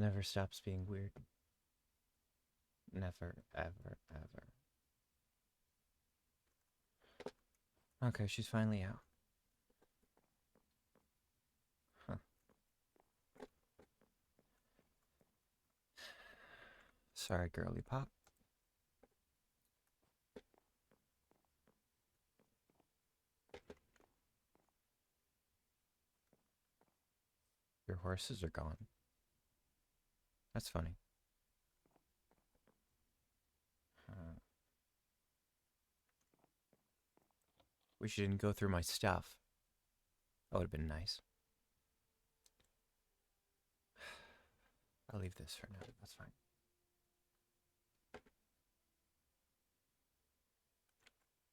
never stops being weird. Never, ever, ever. Okay, she's finally out. Huh. Sorry, girly pop. Your horses are gone. That's funny. Wish you didn't go through my stuff. That would have been nice. I'll leave this for now. That's fine.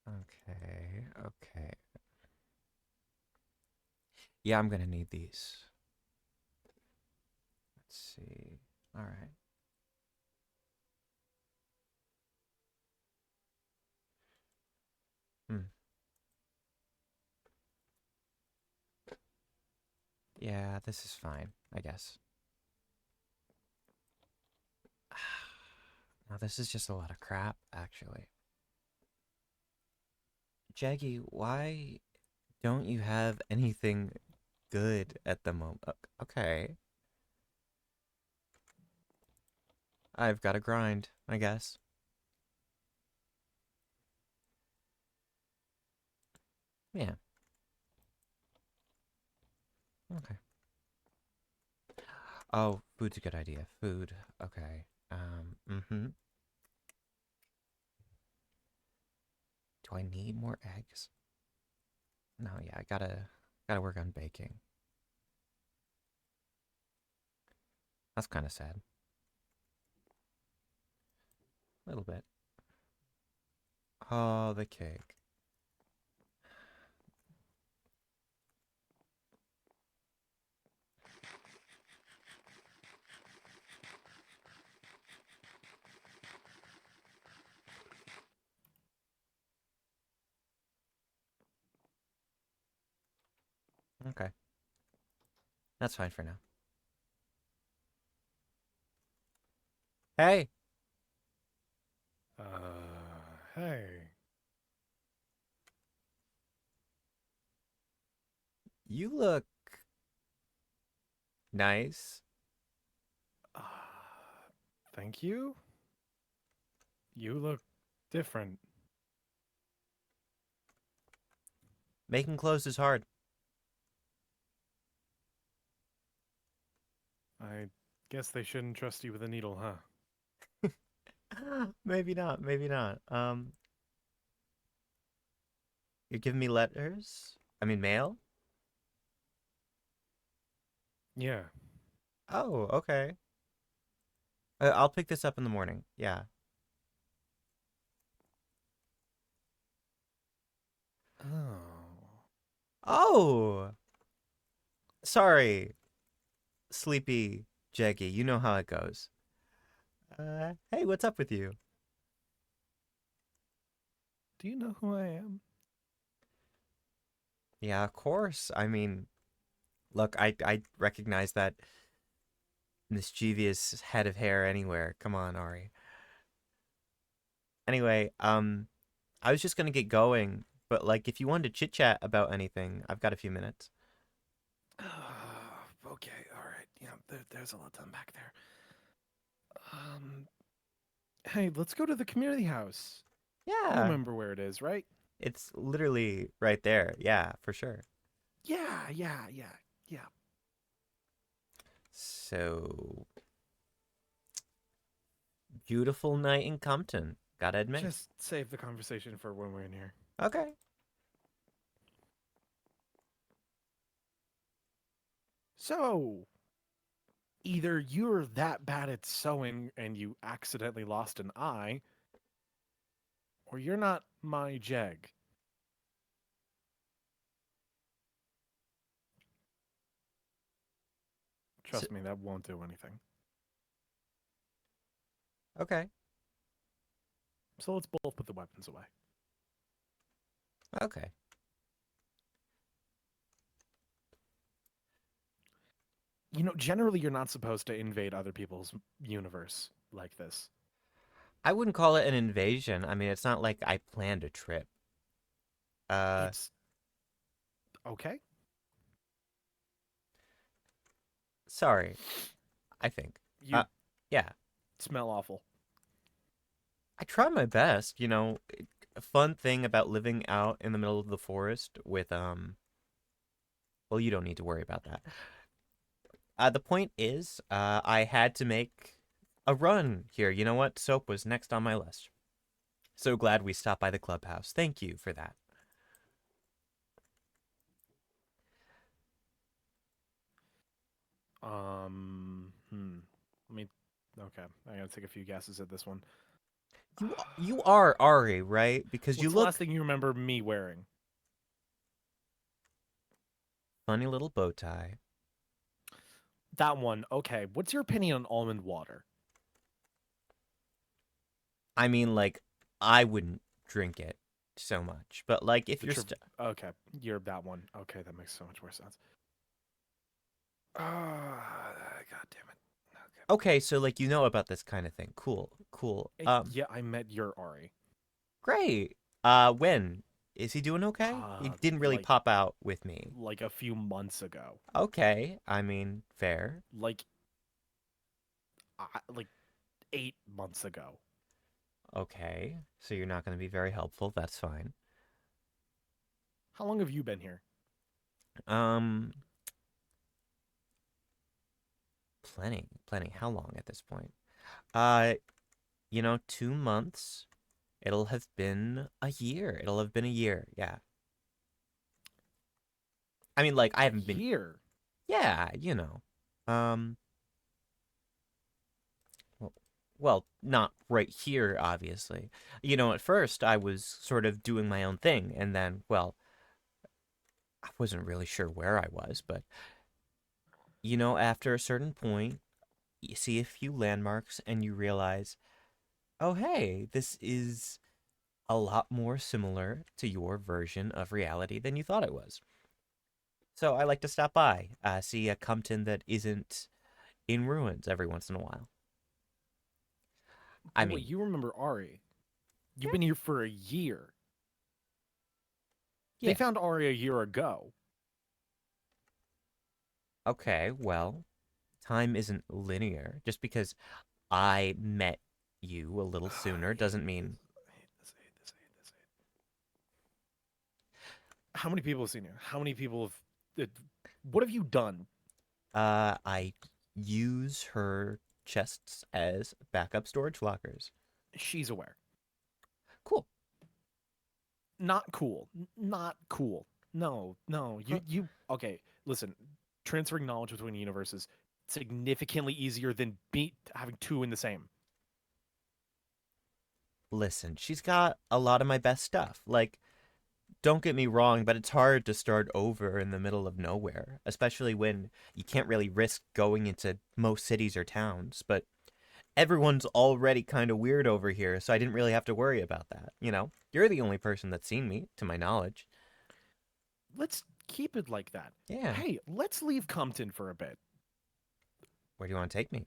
Okay, okay. Yeah, I'm gonna need these. Let's see. All right. Hmm. Yeah, this is fine, I guess. Now, this is just a lot of crap, actually. Jaggy, why don't you have anything good at the moment? Okay. I've got to grind, I guess. Yeah. Okay. Oh, food's a good idea. Food. Okay. Mm-hmm. Do I need more eggs? No, yeah, I gotta work on baking. That's kind of sad. A little bit. Oh, the cake. Okay. That's fine for now. Hey, Hey. you look nice. Uh, Thank you? You look different. Making clothes is hard. I guess they shouldn't trust you with a needle, huh? Maybe not, maybe not. You're giving me letters? I mean, mail? Yeah. Oh, okay. I'll pick this up in the morning. Yeah. Oh. Oh, sorry, sleepy Jeggy. You know how it goes. Hey, what's up with you? Do you know who I am? Yeah, of course. I mean, look, I recognize that mischievous head of hair anywhere. Come on, Ari. Anyway, I was just gonna get going, but like, if you wanted to chit chat about anything, I've got a few minutes. Okay, alright. Yeah, there's a lot done back there. Um, hey, let's go to the community house. You Yeah, remember where it is, right? it's literally right there. Yeah, for sure. Yeah. So beautiful night in Compton. Gotta admit. Just save the conversation for when we're in here. Okay. So, either you're that bad at sewing and you accidentally lost an eye, or you're not my Jeg. So, Trust me, that won't do anything. okay. So let's both put the weapons away. Okay. Generally you're not supposed to invade other people's universe like this. I wouldn't call it an invasion. I mean, it's not like I planned a trip. Uh, It's okay. sorry, I think. Uh, You yeah, smell awful. I try my best. A fun thing about living out in the middle of the forest with well, you don't need to worry about that. The point is, I had to make a run here. You know what? Soap was next on my list. So glad we stopped by the clubhouse. Thank you for that. Let me. Okay, I gotta take a few guesses at this one. You are Ari, right? Because you What's the last look thing you remember me wearing? funny little bow tie. That one. Okay. What's your opinion on almond water? I mean, like, I wouldn't drink it so much, but like, if The you're trip. Okay, you're that one. Okay, that makes so much more sense. God damn it. okay, so like you know about this kind of thing. Cool, cool. Yeah, I met your Ari. Great. When is he doing okay? He Uh, didn't really like pop out with me. like a few months ago. Okay, I mean, fair. Like like 8 months ago. Okay, so you're not going to be very helpful. That's fine. How long have you been here? Um, plenty, plenty. How long at this point? Uh, 2 months. It'll have been a year. It'll have been a year. Yeah. I mean, like, I A haven't been. year. Yeah, Um, well, well, not right here, obviously. At first I was sort of doing my own thing, and then, well, I wasn't really sure where I was, but, after a certain point, you see a few landmarks and you realize, oh, hey, this is a lot more similar to your version of reality than you thought it was. So I like to stop by, see a Compton that isn't in ruins every once in a while. I But wait, mean, you remember Ari? You've yeah, been here for a year. They yeah, found Ari a year ago. okay, well, time isn't linear. Just because I met you a little I sooner hate doesn't this. mean I hate this. I hate this. I hate this. How many people have seen you? How many people have? What have you done? I use her chests as backup storage lockers. She's aware. Cool. Not cool. Not cool. No, no. Huh. You. Okay, listen. Transferring knowledge between universes significantly easier than having two in the same. Listen, she's got a lot of my best stuff. Like, don't get me wrong, but it's hard to start over in the middle of nowhere, especially when you can't really risk going into most cities or towns. But everyone's already kind of weird over here, so I didn't really have to worry about that. You're the only person that's seen me, to my knowledge. Let's keep it like that. Yeah. Hey, let's leave Compton for a bit. Where do you want to take me?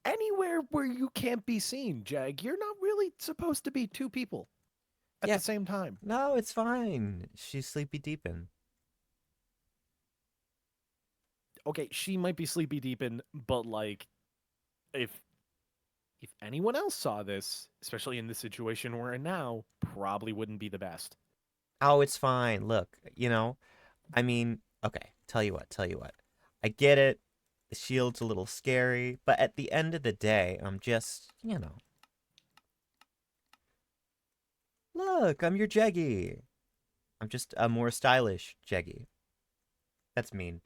Anywhere where you can't be seen, Jag. You're not really supposed to be two people at Yeah. the same time. No, it's fine. She's sleepy deepin'. Okay, she might be sleepy deep in, but like if if anyone else saw this, especially in the situation we're in now, probably wouldn't be the best. Oh, it's fine. Look, I mean, okay, tell you what. I get it. The shield's a little scary, but at the end of the day, I'm just, look, I'm your Jeggy. I'm just a more stylish Jeggy. That's mean.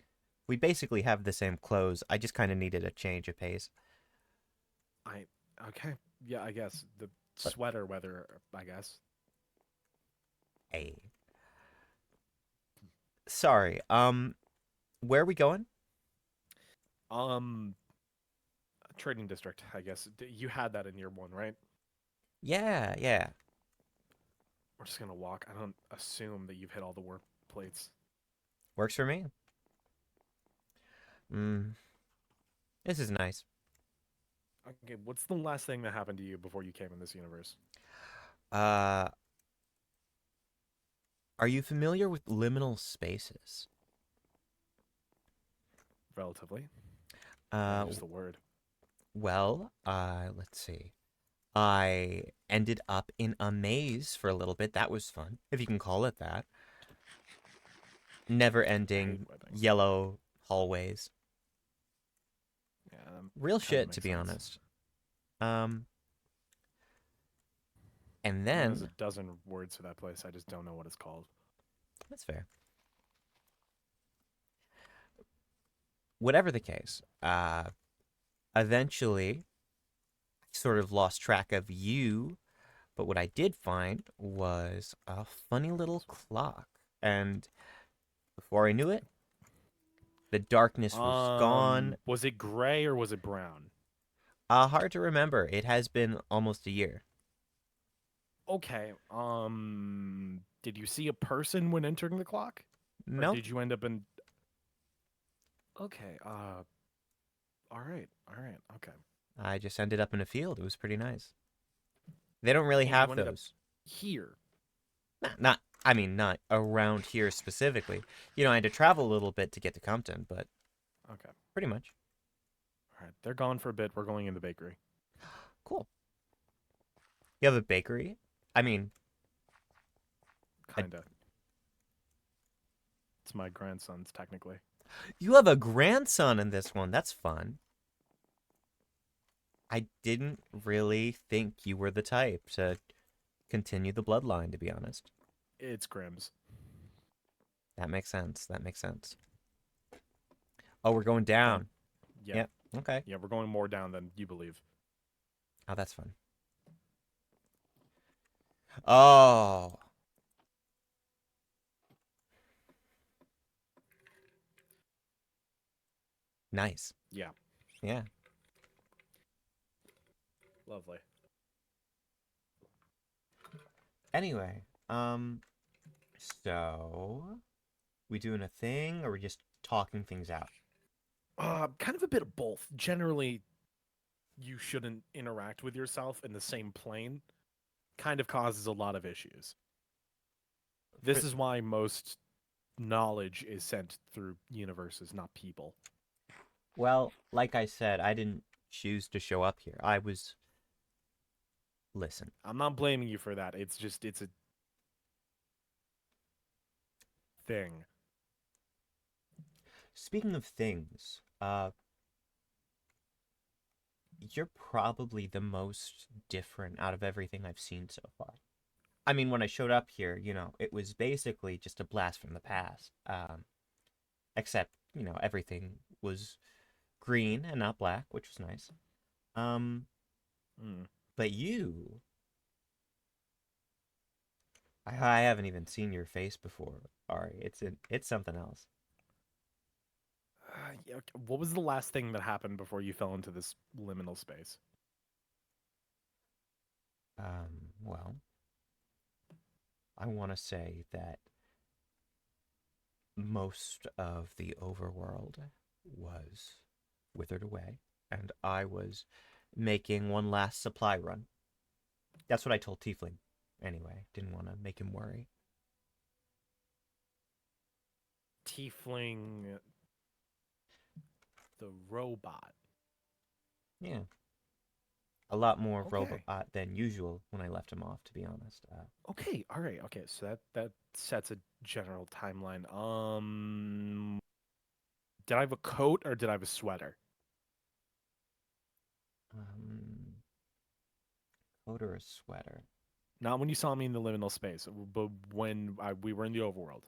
We basically have the same clothes. I just kind of needed a change of pace. I okay, yeah, I guess the But sweater weather, I guess. hey, sorry. Where are we going? Um, trading district, I guess. You had that in year one, right? Yeah, yeah. We're just gonna walk. I don't assume that you've hit all the work plates. Works for me. Mm, this is nice. Okay, what's the last thing that happened to you before you came in this universe? Uh, are you familiar with liminal spaces? Relatively. Or Uh, just the word. let's see. I ended up in a maze for a little bit. That was fun, if you can call it that. Never I hate ending weddings. yellow hallways. Yeah, Real kind of shit, to makes be sense. honest. Um, and I mean, there's a then, dozen words for that place. I just don't know what it's called. that's fair. Whatever the case, eventually sort of lost track of you, but what I did find was a funny little clock. And before I knew it, the darkness was gone. Was it gray or was it brown? Hard to remember. It has been almost a year. Okay. Did you see a person when entering the clock, or Nope. did you end up in? Okay. All right. All right. Okay. I just ended up in a field. It was pretty nice. They don't really And you have ended up those. here. I mean, not around here specifically. I had to travel a little bit to get to Compton, but Okay. pretty much. All right. They're gone for a bit. We're going in the bakery. Cool. You have a bakery? I mean, a, Kinda. It's my grandson's technically. you have a grandson in this one. That's fun. I didn't really think you were the type to continue the bloodline, to be honest. It's Grimm's. That makes sense. That makes sense. Oh, we're going Then, down. yeah, Yep. Okay. yeah, we're going more down than you believe. Oh, that's fun. Oh, nice. Yeah, Yeah. lovely. Anyway, so we doing a thing or we just talking things out? Kind of a bit of both. Generally, you shouldn't interact with yourself in the same plane. Kind of causes a lot of issues. For, This is why most knowledge is sent through universes, not people. well, like I said, I didn't choose to show up here. I was listen. I'm not blaming you for that. It's just it's a thing. Speaking of things, you're probably the most different out of everything I've seen so far. I mean, when I showed up here, it was basically just a blast from the past. Except, everything was green and not black, which was nice. Um, Mm. but I haven't even seen your face before, Ari. It's something else. Yeah, okay. What was the last thing that happened before you fell into this liminal space? Well, I want to say that most of the overworld was withered away, and I was making one last supply run. That's what I told Tiefling. Anyway, didn't want to make him worry. Tiefling, the robot. Yeah, a lot more Okay. robot than usual when I left him off, to be honest. Okay. All right. Okay. So that sets a general timeline. Did I have a coat or did I have a sweater? Um, coat or a sweater? Not when you saw me in the liminal space, but when we were in the overworld.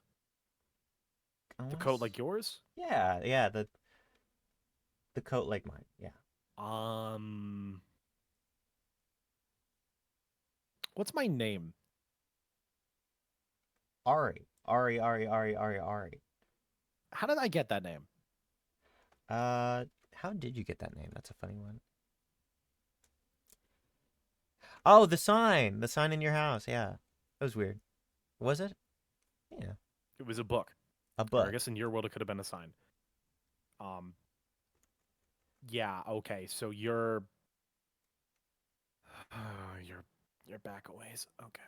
I The want coat like yours? Yeah, yeah, the coat like mine. Yeah. Um, what's my name? Ari, Ari, Ari, Ari, Ari, Ari. How did I get that name? How did you get that name? That's a funny one. Oh, the sign in your house. Yeah, that was weird. Was it? Yeah, It was a book, a or I book. guess in your world it could have been a sign. Yeah, okay. So you're you're back a ways. Okay.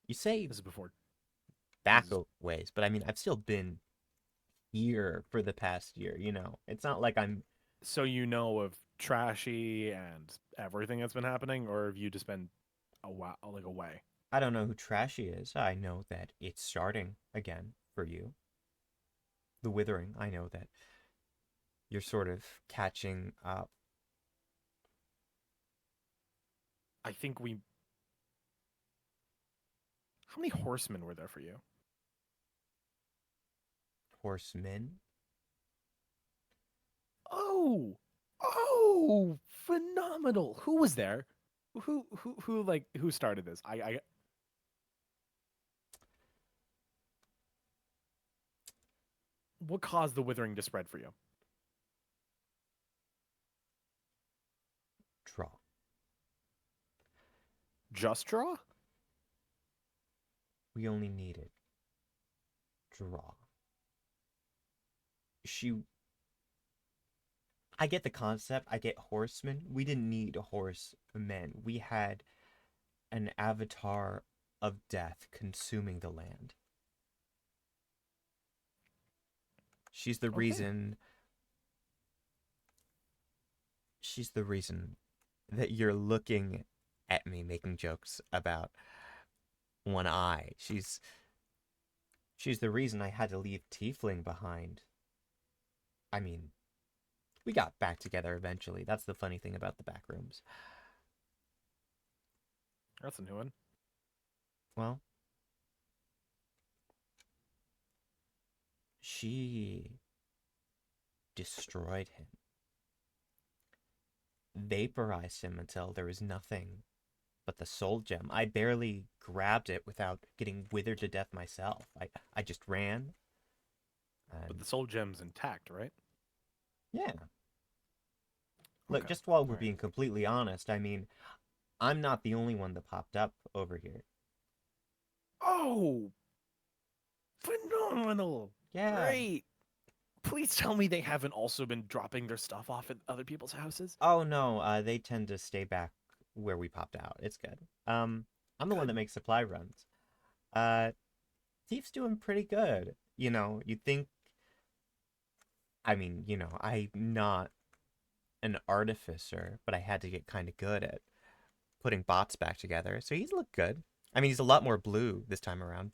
You say This is before back Jesus. a ways, but I mean, I've still been here for the past year, you know? It's not like I'm, So you know of Trashy and everything that's been happening, or have you just been a while like away? I don't know who Trashy is. I know that it's starting again for you. The Withering, I know that you're sort of catching up. I think we how many horsemen were there for you? Horsemen. Oh, oh, phenomenal! Who was there? Who like who started this? I what caused the withering to spread for you? Draw. Just draw? We only needed draw. She I get the concept. I get horsemen. We didn't need horsemen. We had an avatar of death consuming the land. She's the Okay. reason she's the reason that you're looking at me making jokes about one eye. She's the reason I had to leave Tiefling behind. I mean, we got back together eventually. That's the funny thing about the back rooms. That's a new one. Well, she destroyed him, vaporized him until there was nothing but the soul gem. I barely grabbed it without getting withered to death myself. I just ran But the and soul gem's intact, right? yeah. Look, Okay. just while All we're right. being completely honest, I mean, I'm not the only one that popped up over here. Oh, phenomenal! Yeah. Great. Please tell me they haven't also been dropping their stuff off at other people's houses. Oh no, they tend to stay back where we popped out. It's good. I'm the one that Good. makes supply runs. Uh, Thief's doing pretty good. You know, you think, I mean, you know, I'm not an artificer, but I had to get kind of good at putting bots back together. So he's looked good. I mean, he's a lot more blue this time around.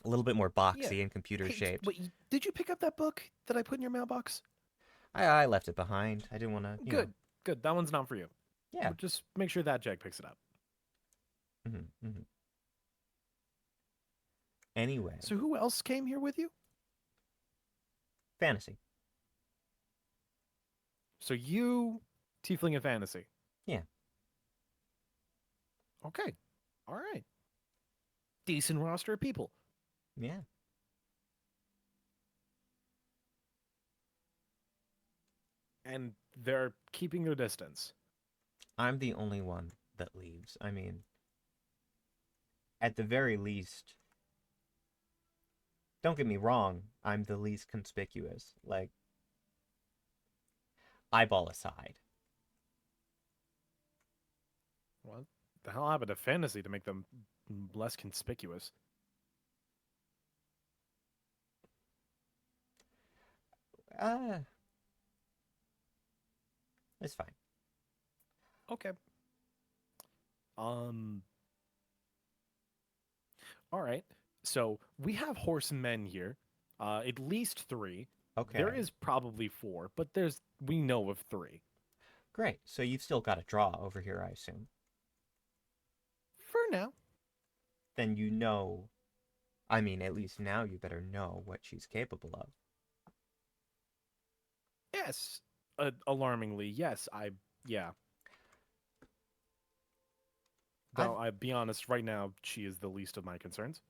A little bit more Yeah. boxy and computer Hey, shaped. wait, did you pick up that book that I put in your mailbox? I left it behind. I didn't want to, you know. Good. Good. That one's not for you. Yeah. Just make sure that Jag picks it up. Hmm. Anyway, So who else came here with you? fantasy. So you, Tiefling and Fantasy. Yeah. Okay. All right. Decent roster of people. Yeah. And they're keeping their distance. I'm the only one that leaves. I mean, at the very least, don't get me wrong, I'm the least conspicuous. Like, eyeball aside. What the hell happened to Fantasy to make them less conspicuous? Uh, it's fine. Okay. Um. All right. So we have horsemen here. At least three. There Okay. is probably four, but we know of three Great. So you've still got a draw over here, I assume. for now. Then you know, I mean, at least now you better know what she's capable of. Yes. Alarmingly, yes. Yeah. I've, Though I be honest, right now she is the least of my concerns.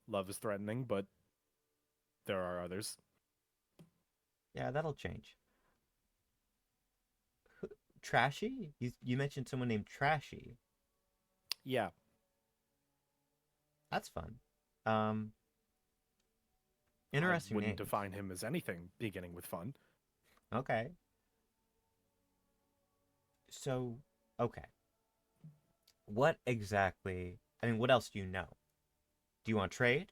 Love is threatening, but there are others. yeah, that'll change. Trashy? You mentioned someone named Trashy. Yeah. That's fun. Um, I Interesting wouldn't names. define him as anything beginning with fun. Okay. So, okay. What exactly? I mean, what else do you know? Do you want to trade?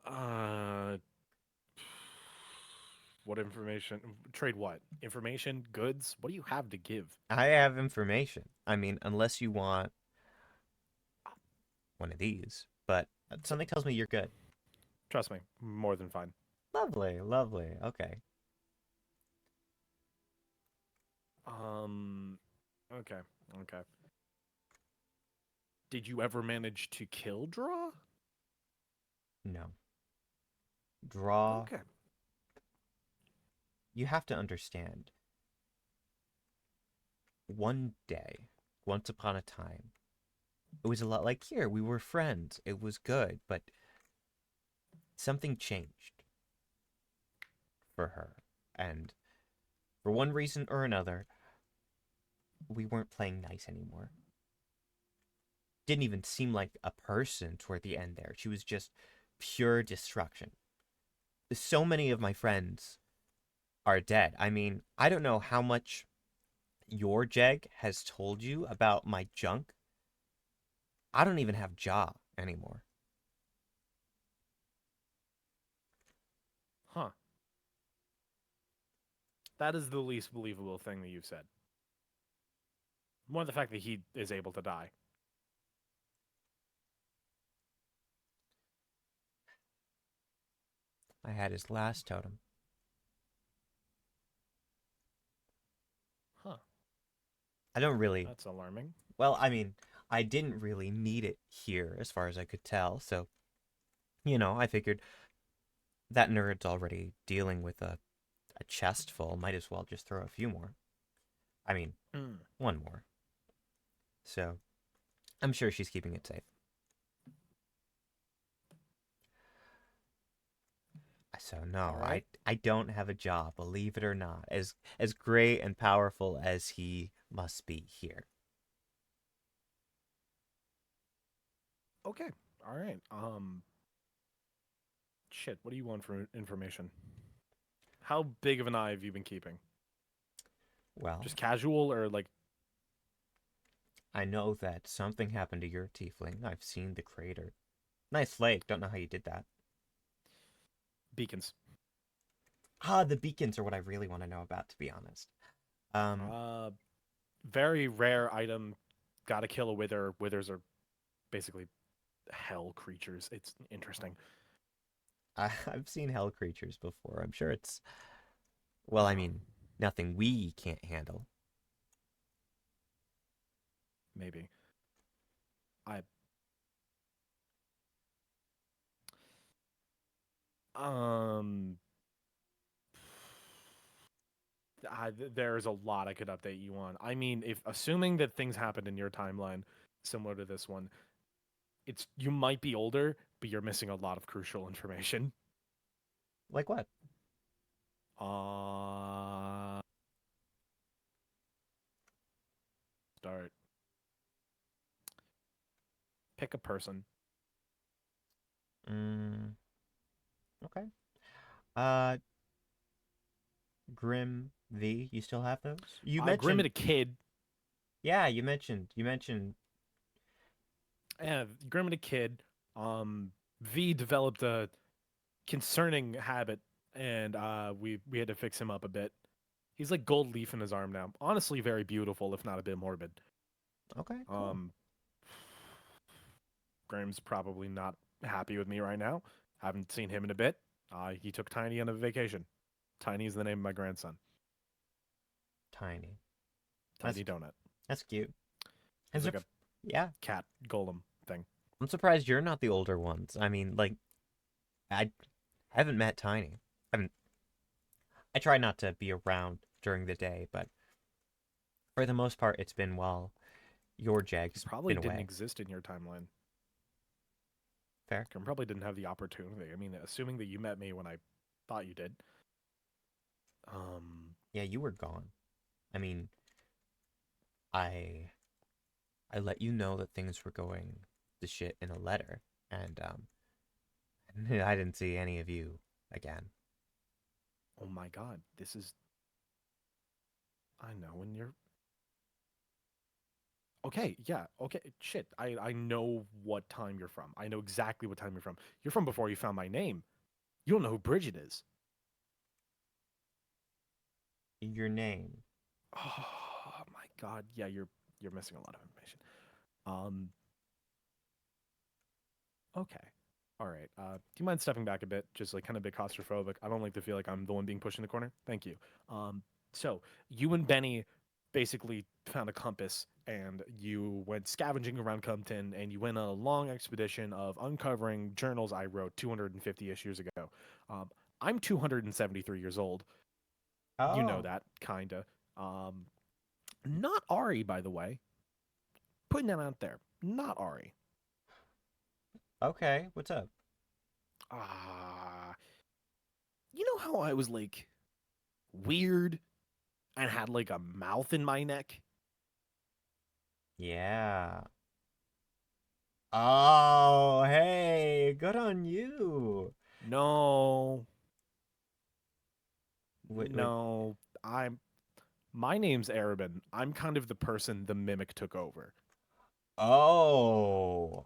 Uh, what information? Trade what? Information, goods? What do you have to give? I have information. I mean, unless you want one of these, but So, something tells me you're good. trust me, more than fine. Lovely, lovely. Okay. Um, okay, okay. Did you ever manage to kill Draw? No. Draw. Okay. You have to understand. One day, once upon a time, it was a lot like here. We were friends. It was good, but something changed for her. And for one reason or another, we weren't playing nice anymore. Didn't even seem like a person toward the end there. She was just pure destruction. So many of my friends are dead. I mean, I don't know how much your Jeg has told you about my junk. I don't even have jaw anymore. Huh. That is the least believable thing that you've said. More the fact that he is able to die. I had his last totem. Huh. I don't really, That's alarming. well, I mean, I didn't really need it here as far as I could tell. So, I figured that nerd's already dealing with a chest full. Might as well just throw a few more. I mean, Hmm. one more. So, I'm sure she's keeping it safe. So All no, I right. I don't have a job, believe it or not. As great and powerful as he must be here. Okay. All right. Shit. What do you want for information? How big of an eye have you been keeping? Well, Just casual or like I know that something happened to your tiefling. I've seen the crater. Nice lake. Don't know how you did that. beacons? Ah, the beacons are what I really want to know about, to be honest. Um, Uh, very rare item. Gotta kill a wither. Withers are basically hell creatures. It's interesting. I've seen hell creatures before. I'm sure it's, well, I Uh, mean, nothing we can't handle. maybe. I um there's a lot I could update you on. I mean, if assuming that things happened in your timeline similar to this one, it's you might be older, but you're missing a lot of crucial information. Like what? Uh start pick a person. Mm, okay. Uh, Grim V, you still have those? You Grim and mentioned, a kid. yeah, you mentioned. Grim and a kid. V developed a concerning habit, and we had to fix him up a bit. He's like gold leaf in his arm now. Honestly, very beautiful, if not a bit morbid. Okay, cool. Um, Graham's probably not happy with me right now. Haven't seen him in a bit. He took Tiny on a vacation. Tiny is the name of my grandson. Tiny. That's Tiny Donut. that's cute. And He's like a yeah, cat golem thing. I'm surprised you're not the older ones. I mean, like, I haven't met Tiny. I haven't. I try not to be around during the day, but for the most part, it's been while your He Jag's probably been didn't away. exist in your timeline. Fair. Grim probably didn't have the opportunity. I mean, assuming that you met me when I thought you did. Um, Yeah, you were gone. I mean, I I let you know that things were going to shit in a letter, and I didn't see any of you again. Oh my god, this is. I know when you're. Okay, yeah, okay, shit. I know what time you're from. I know exactly what time you're from. You're from before you found my name. You don't know who Bridget is. Your name. Oh my god, yeah, you're missing a lot of information. Um, okay. All right. Do you mind stepping back a bit? Just like kind of a bit claustrophobic. I don't like to feel like I'm the one being pushed in the corner. Thank you. So you and Benny basically found a compass and you went scavenging around Compton and you went on a long expedition of uncovering journals I wrote 250-ish years ago. Um, I'm 273 years old. You know Oh, that, kinda. Um, Not Ari, by the way. Putting that out there. Not Ari. okay. What's up? Ah, you know how I was like weird and had like a mouth in my neck? Yeah. Oh, hey, good on you. No, What? no. I'm My name's Arabin. I'm kind of the person the mimic took over. Oh,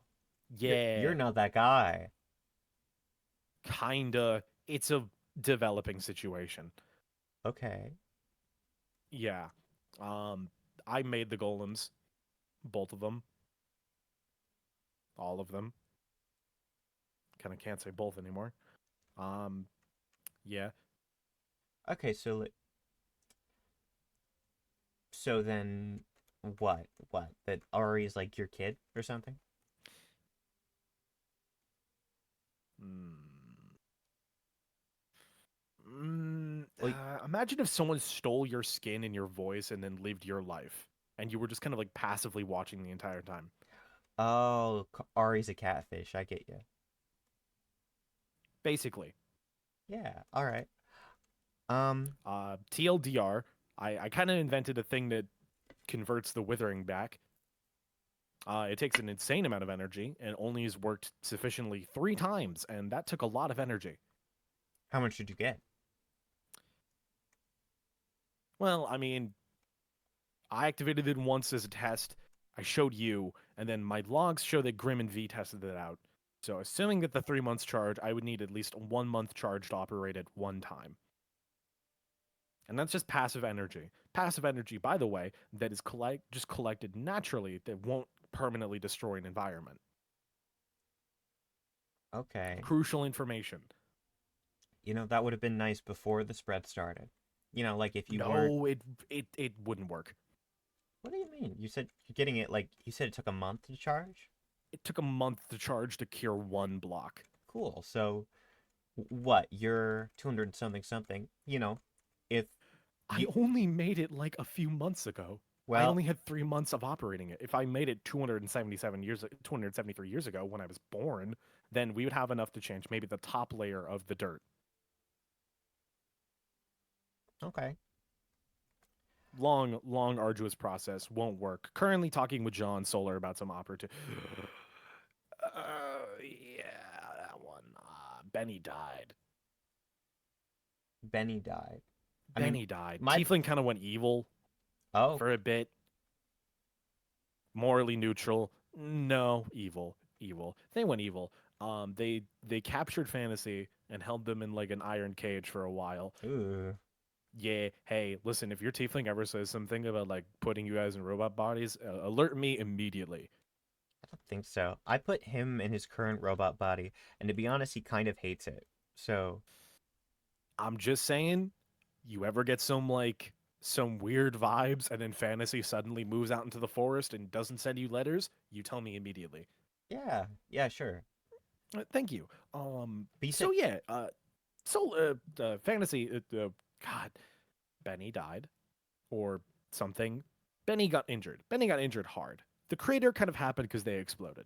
you're Yeah, not that guy. kinda. It's a developing situation. Okay. Yeah. Um, I made the golems, both of them, all of them. Kind of can't say both anymore. Um, yeah. Okay, so then what? What? That Ari's like your kid or something? Mm. Well, Imagine if someone stole your skin and your voice and then lived your life, and you were just kind of like passively watching the entire time. oh, Ari's a catfish. I get you. Basically, Yeah, all right. TLDR, I kind of invented a thing that converts the withering back. It takes an insane amount of energy and only has worked sufficiently 3 times, and that took a lot of energy. How much did you get? Well, I mean, I activated it once as a test. I showed you, and then my logs show that Grim and V tested it out. So, assuming that the 3 months charge, I would need at least 1 month charge to operate at one time. And that's just passive energy. Passive energy, by the way, that is just collected naturally that won't permanently destroy an environment. Okay. Crucial information. That would have been nice before the spread started. Like if you weren't. No, it wouldn't work. What do you mean? You said you're getting it like you said it took a month to charge? It took a month to charge to cure one block. Cool. So what? You're 200 something something. If I you only made it like a few months ago. I well, only had 3 months of operating it. If I made it 273 years ago when I was born, then we would have enough to change maybe the top layer of the dirt. okay. Long, long, arduous process won't work. Currently talking with John Solar about some opportunity. Yeah, that one. Benny died. Benny died. I mean, Benny died. my Tiefling kind of went evil oh, for a bit. Morally neutral. No, evil, evil. They went evil. They captured fantasy and held them in like an iron cage for a while. ooh, Yeah, hey, listen, if your tiefling ever says something about like putting you guys in robot bodies, alert me immediately. I don't think so. I put him in his current robot body, and to be honest, he kind of hates it. So, I'm just saying, you ever get some weird vibes and then fantasy suddenly moves out into the forest and doesn't send you letters, you tell me immediately. yeah, yeah, sure. Thank you. But you So said yeah, fantasy. God, Benny died or something. Benny got injured. Benny got injured hard. The crater kind of happened because they exploded.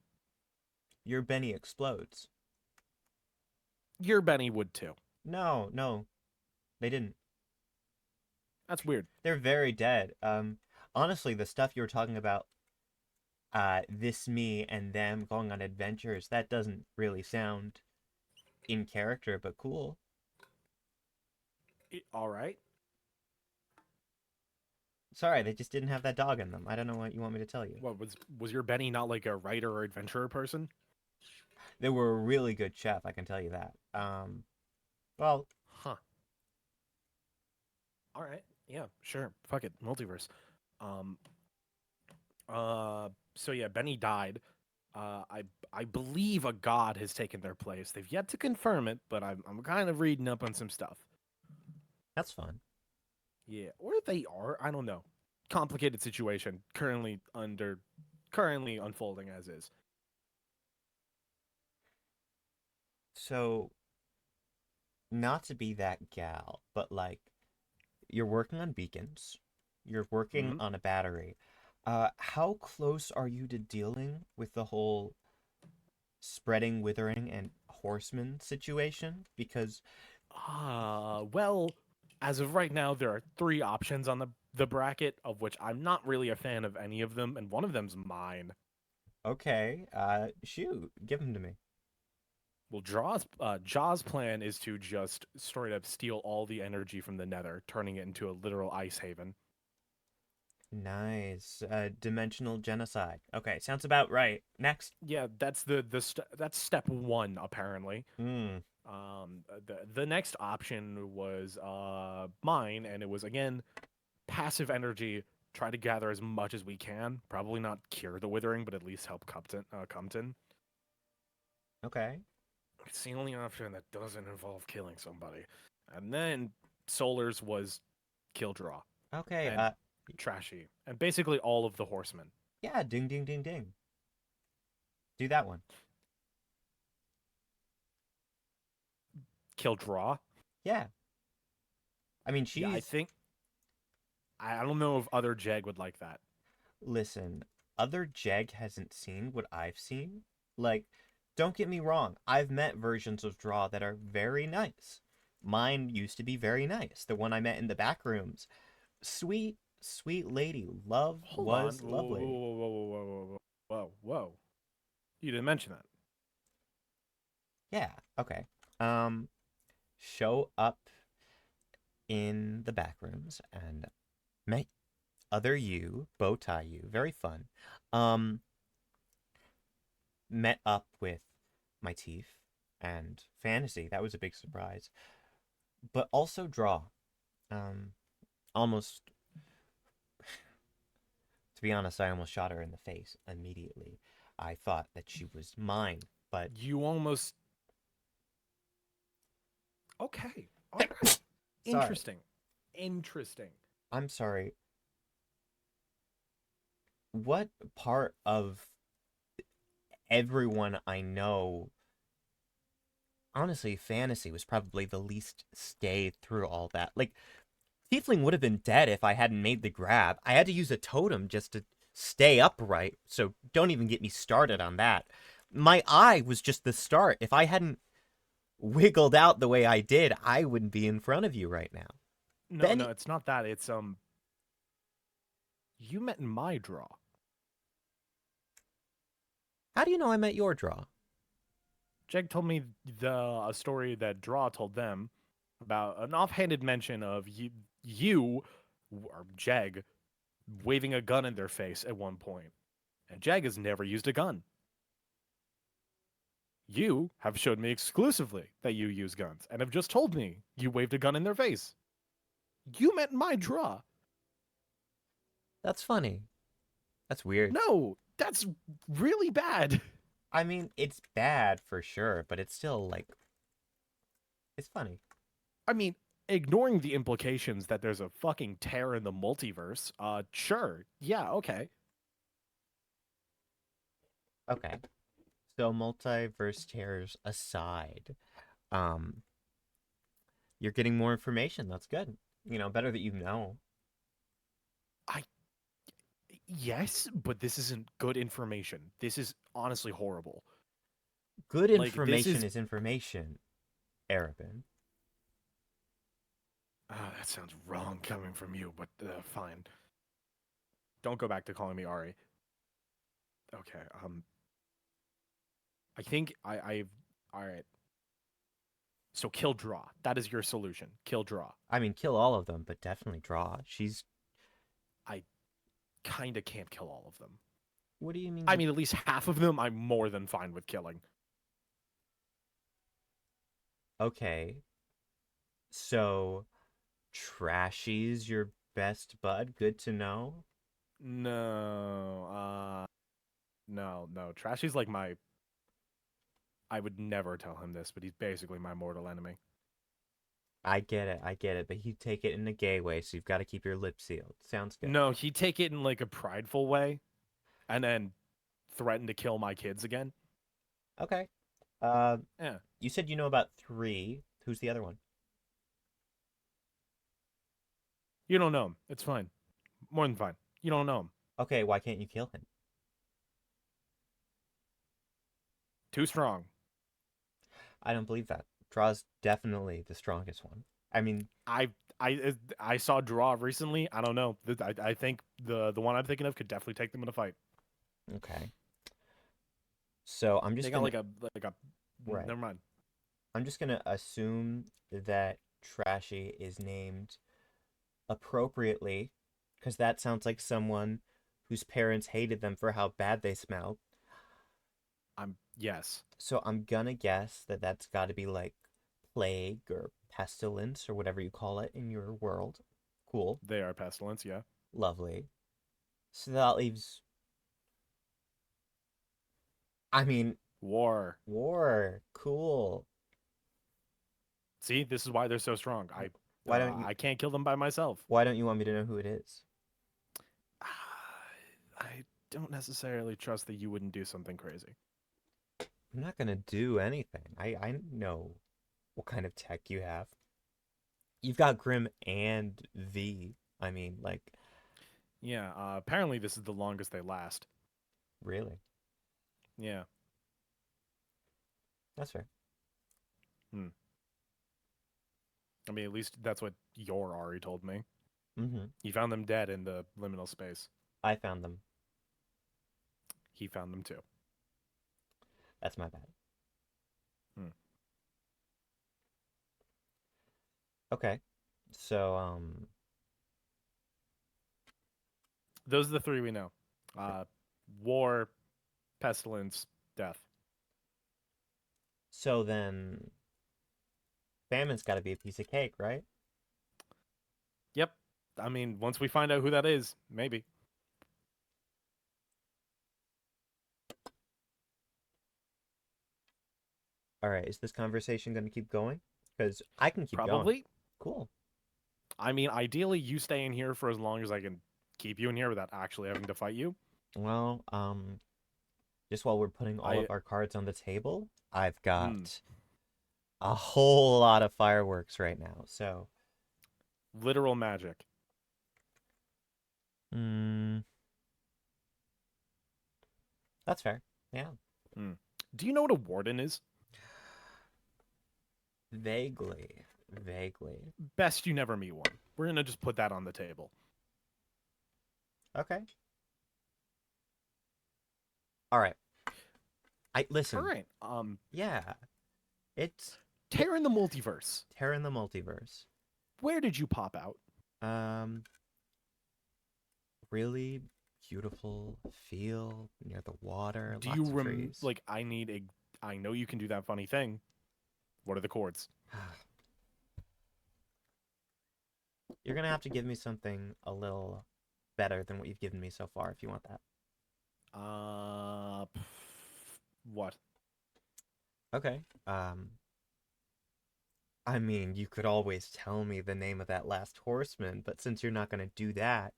your Benny explodes. Your Benny would too. No, no, they didn't. That's weird. They're very dead. Honestly, the stuff you were talking about, this me and them going on adventures, that doesn't really sound in character, but cool. All right. Sorry, they just didn't have that dog in them. I don't know what you want me to tell you. What was your Benny not like a writer or adventurer person? They were a really good chef, I can tell you that. Well, Huh. All right. Yeah, sure. Fuck it. Multiverse. Um so yeah, Benny died. I believe a god has taken their place. They've yet to confirm it, but I'm kind of reading up on some stuff. that's fun. Yeah, or they are. I don't know. Complicated situation currently unfolding as is. So, not to be that gal, but like, you're working on beacons, you're working Hmm. on a battery. How close are you to dealing with the whole spreading, withering, and horseman situation? Because, Well, as of right now, there are three options on the bracket, of which I'm not really a fan of any of them, and one of them's mine. okay, shoot, give them to me. Well, Jaw's plan is to just straight up steal all the energy from the Nether, turning it into a literal ice haven. Nice. Dimensional genocide. Okay, sounds about right. Next. Yeah, that's step one apparently. Hmm. The next option was mine, and it was again passive energy. Try to gather as much as we can. Probably not cure the withering, but at least help Compton. Okay. It's the only option that doesn't involve killing somebody. And then Solar's was kill draw Okay. and trashy, and basically all of the horsemen. Yeah. Ding, ding, ding, ding. Do that one. Kill draw. Yeah. I mean, Yeah, I she's. think I don't know if other Jag would like that. Listen, other Jeg hasn't seen what I've seen. Like, don't get me wrong. I've met versions of Draw that are very nice. Mine used to be very nice. The one I met in the back rooms. Sweet, sweet lady. Love Hold on. was Whoa, whoa, lovely. whoa, whoa, whoa, whoa, whoa, whoa, whoa. You didn't mention that. Yeah. Okay. Um, show up in the back rooms and met other you, bow tie you, very fun. Um, met up with my teeth and fantasy. That was a big surprise. But also draw. Um, almost to be honest, I almost shot her in the face immediately. I thought that she was mine, but You almost okay. All right. sorry. Interesting. Interesting. I'm sorry. What part of everyone I know, honestly, fantasy was probably the least stayed through all that. Like, Tiefling would have been dead if I hadn't made the grab. I had to use a totem just to stay upright, so don't even get me started on that. My eye was just the start. If I hadn't wiggled out the way I did, I wouldn't be in front of you right now. No, no, Benny, it's not that. It's you met in my draw. how do you know I met your draw? Jeg told me a story that Draw told them about an offhanded mention of you or Jeg waving a gun in their face at one point. And Jag has never used a gun. You have showed me exclusively that you use guns and have just told me you waved a gun in their face. You met my draw. That's funny. That's weird. No, that's really bad. I mean, it's bad for sure, but it's still like it's funny. I mean, ignoring the implications that there's a fucking tear in the multiverse, sure. Yeah, okay. Okay. So multiverse tears aside, um, you're getting more information. That's good. Better that you know. I Yes, but this isn't good information. This is honestly horrible. Good Like this information is is information, Arabin. that sounds wrong coming from you, but fine. Don't go back to calling me Ari. Okay. I think I've all right. So kill draw. That is your solution. Kill draw. I mean, kill all of them, but definitely draw. She's. I kind of can't kill all of them. What do you mean I you. mean, at least half of them I'm more than fine with killing. Okay. So, Trashy's your best bud? Good to know. No, no. Trashy's like my. I would never tell him this, but he's basically my mortal enemy. I get it, but you take it in a gay way, so you've got to keep your lips sealed. Sounds good. No, he'd take it in like a prideful way, and then threaten to kill my kids again. Okay. Uh, Yeah, you said you know about three. Who's the other one? you don't know him. It's fine. More than fine. You don't know him. Okay, why can't you kill him? Too strong. I don't believe that. Draw's definitely the strongest one. I mean, I I saw Draw recently. I don't know. I think the one I'm thinking of could definitely take them in a fight. okay. So I'm They just got gonna like a. right. Never mind. I'm just gonna assume that Trashy is named appropriately, because that sounds like someone whose parents hated them for how bad they smelled. I'm yes. So I'm gonna guess that that's got to be like plague or pestilence or whatever you call it in your world. Cool, They are pestilence. Yeah. lovely. So that leaves. I mean, War. war. Cool. See, this is why they're so strong. Why don't you? I can't kill them by myself. Why don't you want me to know who it is? I don't necessarily trust that you wouldn't do something crazy. I'm not gonna do anything. I know what kind of tech you have. You've got Grim and V. I mean, like, Yeah. Apparently, this is the longest they last. really? Yeah. That's fair. Hmm. I mean, at least that's what your Ari told me. Mm-hmm. He found them dead in the liminal space. I found them. He found them too. That's my bad. Hmm. Okay. So, Those are the three we know. okay. War, pestilence, death. So then, famine's got to be a piece of cake, right? Yep. I mean, once we find out who that is, maybe. All right. Is this conversation going to keep going? Because I can keep going. Probably. Cool. I mean, ideally, you stay in here for as long as I can keep you in here without actually having to fight you. Well, just while we're putting all I. of our cards on the table, I've Hmm. got a whole lot of fireworks right now. So, Literal magic. mm, that's fair. Yeah. Hmm. Do you know what a warden is? Vaguely. Vaguely. Best you never meet one. We're gonna just put that on the table. Okay. All right. I All listen. right. Yeah. It's Tear in the multiverse. Terra in the multiverse. Where did you pop out? Um, really beautiful feel near the water, Do you lots of trees. like? I need a. I know you can do that funny thing. What are the chords? You're gonna have to give me something a little better than what you've given me so far if you want that. What? Okay. I mean, you could always tell me the name of that last horseman, but since you're not gonna do that,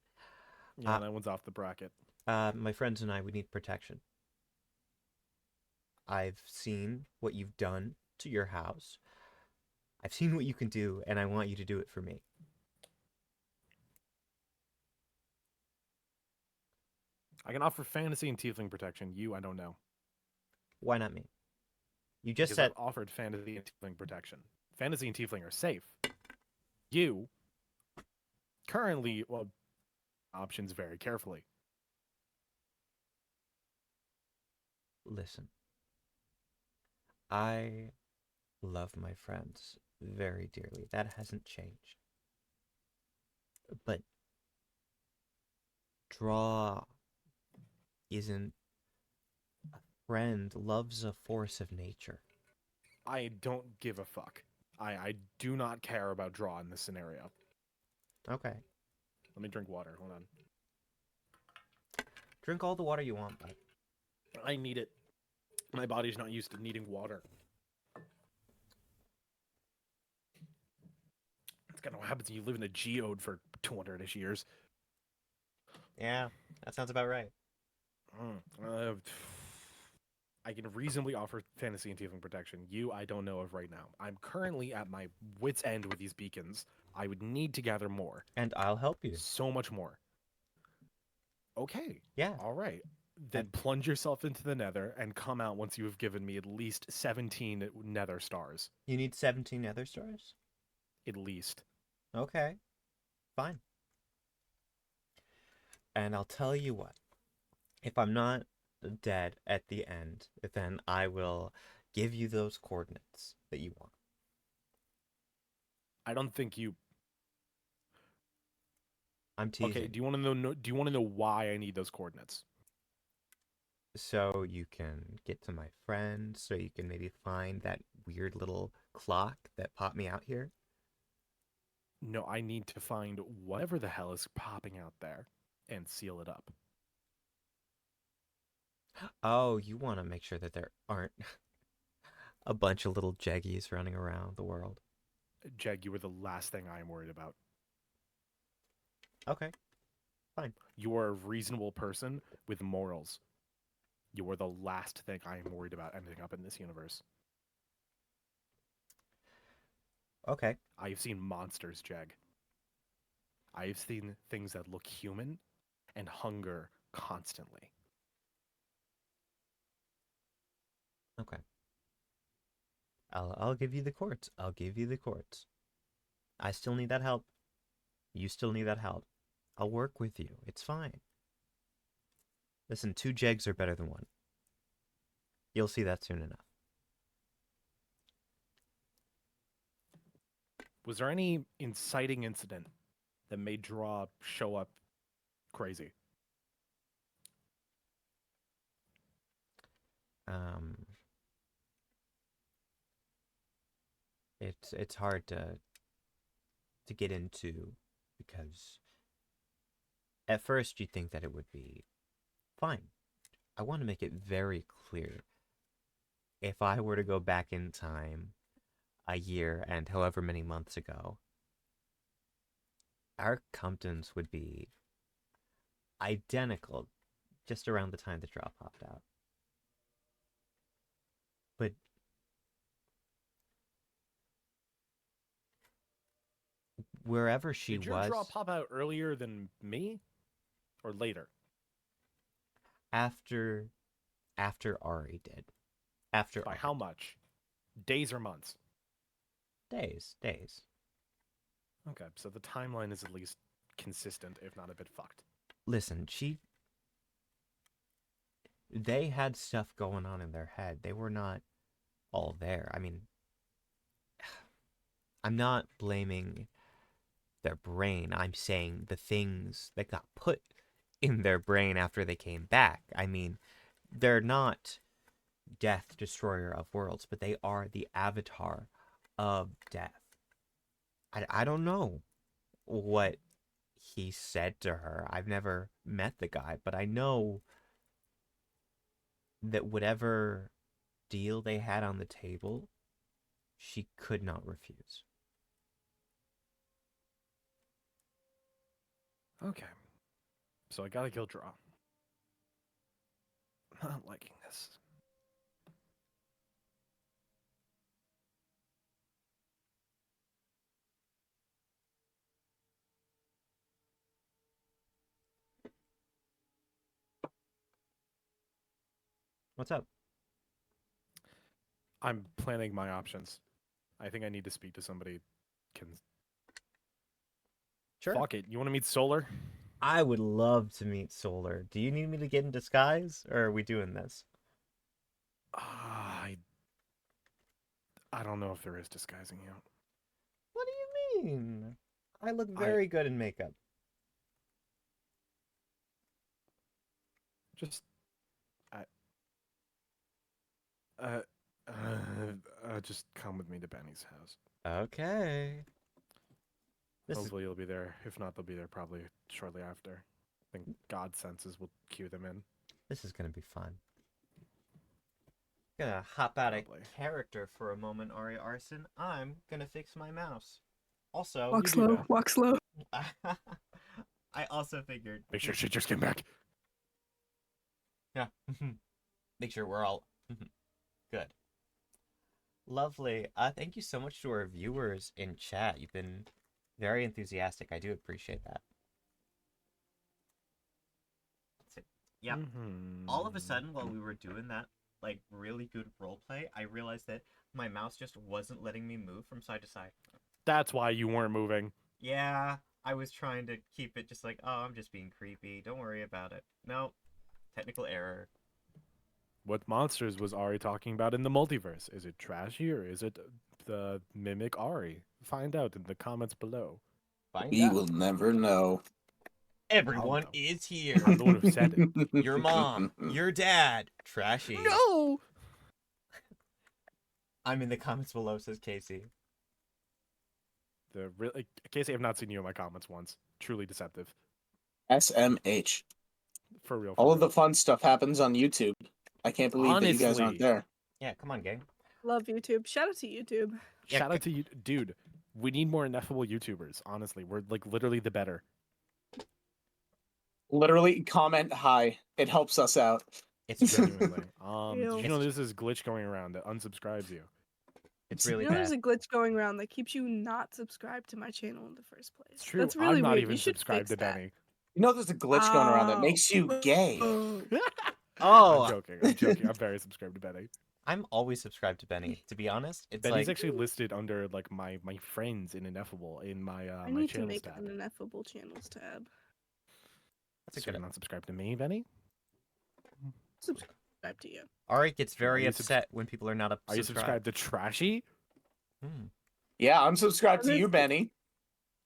Yeah, uh, that one's off the bracket. my friends and I, we need protection. I've seen what you've done to your house. I've seen what you can do, and I want you to do it for me. I can offer fantasy and tiefling protection. You, I don't know Why not me? You just because I've said, offered fantasy and tiefling protection. Fantasy and tiefling are safe. You currently, well, options very carefully. listen, I love my friends very dearly. That hasn't changed. But draw isn't a friend, love's a force of nature. I don't give a fuck. I do not care about draw in this scenario. Okay. Let me drink water. Hold on. Drink all the water you want, bud. I need it. My body's not used to needing water. It's kind of what happens when you live in a geode for 200-ish years. Yeah, that sounds about right. Uh, I can reasonably offer fantasy and tiefling protection. You, I don't know of right now. I'm currently at my wit's end with these beacons. I would need to gather more. And I'll help you. So much more. Okay. Yeah. All right. And Then plunge yourself into the nether and come out once you have given me at least 17 nether stars. you need 17 nether stars? At least. Okay, fine. And I'll tell you what. If I'm not dead at the end, then I will give you those coordinates that you want. I don't think you. I'm Okay. teasing. Do you want to know? Do you want to know why I need those coordinates? So you can get to my friend, so you can maybe find that weird little clock that popped me out here. No, I need to find whatever the hell is popping out there and seal it up. Oh, you want to make sure that there aren't a bunch of little jeggies running around the world. Jeg, you are the last thing I am worried about. Okay, fine. You are a reasonable person with morals. You are the last thing I am worried about ending up in this universe. Okay, I have seen monsters, Jeg. I have seen things that look human and hunger constantly. okay. I'll give you the courts. I'll give you the courts. I still need that help. You still need that help. I'll work with you. It's fine. Listen, two jegs are better than one. You'll see that soon enough. Was there any inciting incident that made Draw show up crazy? Um, it's hard to get into because at first you think that it would be fine. I want to make it very clear. If I were to go back in time a year and however many months ago, our Comptons would be identical just around the time the drop popped out. But wherever she Did your draw was pop out earlier than me or later? after after Ari did. After By how Ari much? Days or months? days. Okay, so the timeline is at least consistent, if not a bit fucked. Listen, they had stuff going on in their head. They were not all there. I mean, I'm not blaming their brain. I'm saying the things that got put in their brain after they came back. I mean, they're not Death, Destroyer of Worlds, but they are the avatar of death. I don't know what he said to her. I've never met the guy, but I know that whatever deal they had on the table, she could not refuse. Okay, so I gotta kill Draw. I'm not liking this. What's up? I'm planning my options. I think I need to speak to somebody. Can Sure. fuck it. You want to meet Solar? I would love to meet Solar. Do you need me to get in disguise, or are we doing this? I I don't know if there is disguising you. What do you mean? I look I very good in makeup. just I uh just come with me to Benny's house. Okay. This is Hopefully you'll be there. If not, they'll be there probably shortly after. I think God senses will cue them in. this is gonna be fun. Gonna hop out of Probably. character for a moment, Ari Arson. I'm gonna fix my mouse. Also, You do that. Walk slow. I also figured. Make sure she just came back. Yeah. Make sure we're all good. Lovely. Thank you so much to our viewers in chat. You've been very enthusiastic. I do appreciate that. Yeah. All of a sudden, while we were doing that, like, really good roleplay, I realized that my mouse just wasn't letting me move from side to side. That's why you weren't moving. Yeah, I was trying to keep it just like, oh, I'm just being creepy. Don't worry about it. No, technical error. What monsters was Ari talking about in the multiverse? Is it trashy or is it the mimic Ari? Find out in the comments below. Find We out. will never know. Everyone know. is here. I'm the one who said it. Your mom, your dad, trashy. No! I'm in the comments below, says Casey. Casey, I've not seen you in my comments once. Truly deceptive. SMH. For real. All of the fun stuff happens on YouTube. I can't believe that you guys aren't Honestly. there. Yeah, come on, gang. Love YouTube. Shout out to YouTube. Yeah, Shout out to you, dude. We need more ineffable YouTubers. Honestly, we're like literally the better. Literally, comment hi. It helps us out. It's really, Genuinely. Did you know It's- this is glitch going around that unsubscribes you? it's really You know, bad. there's a glitch going around that keeps you not subscribed to my channel in the first place. It's true. That's really I'm not weird. even You should subscribed fix to that. Benny. You know, there's a glitch going around that makes you gay. Oh. Oh, I'm joking. I'm joking. I'm very subscribed to Benny. I'm always subscribed to Benny. To be honest, it's Benny's like actually listed under like my friends in Ineffable in my I my need to channels make tab. an ineffable channels tab. that's a So you're good. not subscribed to me, Benny? Subscribe to you. Ari gets very you upset when people are not Are you subscribed to Trashy? Hmm. Yeah, I'm subscribed to you, Honestly- Benny.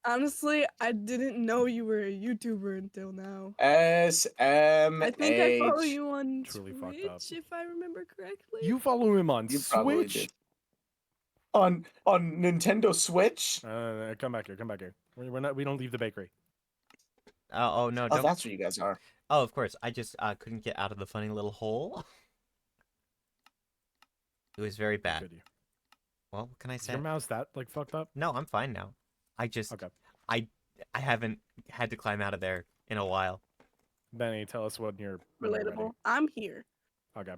Honestly, I didn't know you were a YouTuber until now. SMH. I think I follow you on Truly Twitch, fucked up. if I remember correctly. You follow him on You probably Switch? did. On Nintendo Switch? Come back here. Come back here. We're not. We don't leave the bakery. Oh no! Oh, Don't. that's where you guys are. Oh, of course. I just couldn't get out of the funny little hole. It was very bad. Good. Well, what can I Is say? your mouse that like fucked up? No, I'm fine now. I just Okay. I haven't had to climb out of there in a while. Benny, tell us when you're ready. Relatable. I'm here. Okay.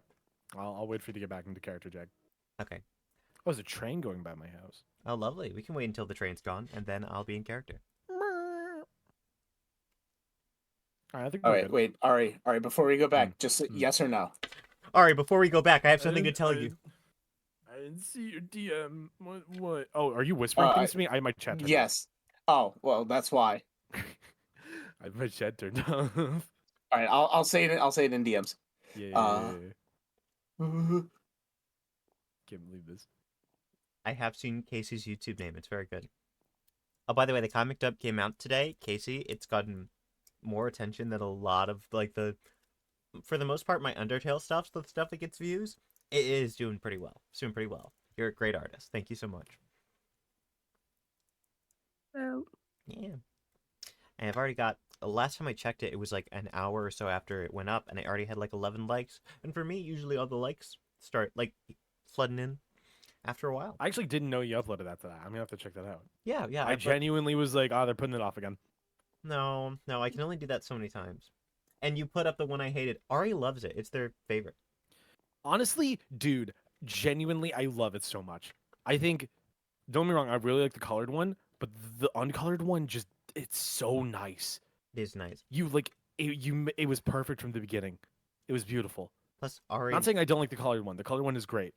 I'll wait for you to get back into character, Jag. Okay. Oh, there's a train going by my house. Oh, lovely. We can wait until the train's gone, and then I'll be in character. All right, I think All we're right, good. wait, Ari, before we go back, just yes or no. All right. Before we go back, I have something to tell you. I didn't see your DM. What? Oh, are you whispering things to me? I might chat. Yes. Oh, well, that's why. I my chat turned off. All right, I'll say it. I'll say it in DMs. Yeah. Can't believe this. I have seen Casey's YouTube name. It's very good. Oh, by the way, the comic dub came out today. Casey, it's gotten more attention than a lot of like for the most part, my Undertale stuff, the stuff that gets views, it is doing pretty well. It's doing pretty well. You're a great artist. Thank you so much. So, Yeah. And I've already got, last time I checked it, it was like an hour or so after it went up, and I already had like 11 likes. And for me, usually all the likes start like flooding in after a while. I actually didn't know you uploaded that to that. I'm gonna have to check that out. Yeah, yeah. I genuinely was like, oh, they're putting it off again. No, I can only do that so many times. And you put up the one I hated. Ari loves it. It's their favorite. Honestly, dude, genuinely, I love it so much. I think, don't get me wrong, I really like the colored one, but the uncolored one it's so nice. It is nice. You like it was perfect from the beginning. It was beautiful. Plus, Ari. Not saying I don't like the colored one. The colored one is great.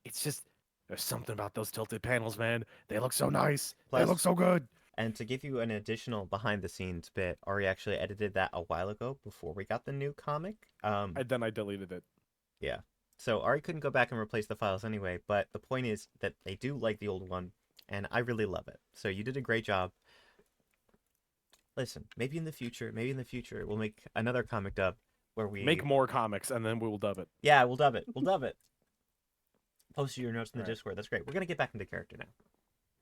It's just there's something about those tilted panels, man. They look so nice. They Plus- look so good. And to give you an additional behind the scenes bit, Ari actually edited that a while ago before we got the new comic. And then I deleted it. Yeah. So Ari couldn't go back and replace the files anyway, but the point is that they do like the old one, and I really love it. So you did a great job. Listen, maybe in the future, we'll make another comic dub where Make we, more comics, and then we'll dub it. yeah, we'll dub it. We'll dub it. Post your notes in the All right. Discord. That's great. We're gonna get back into character now.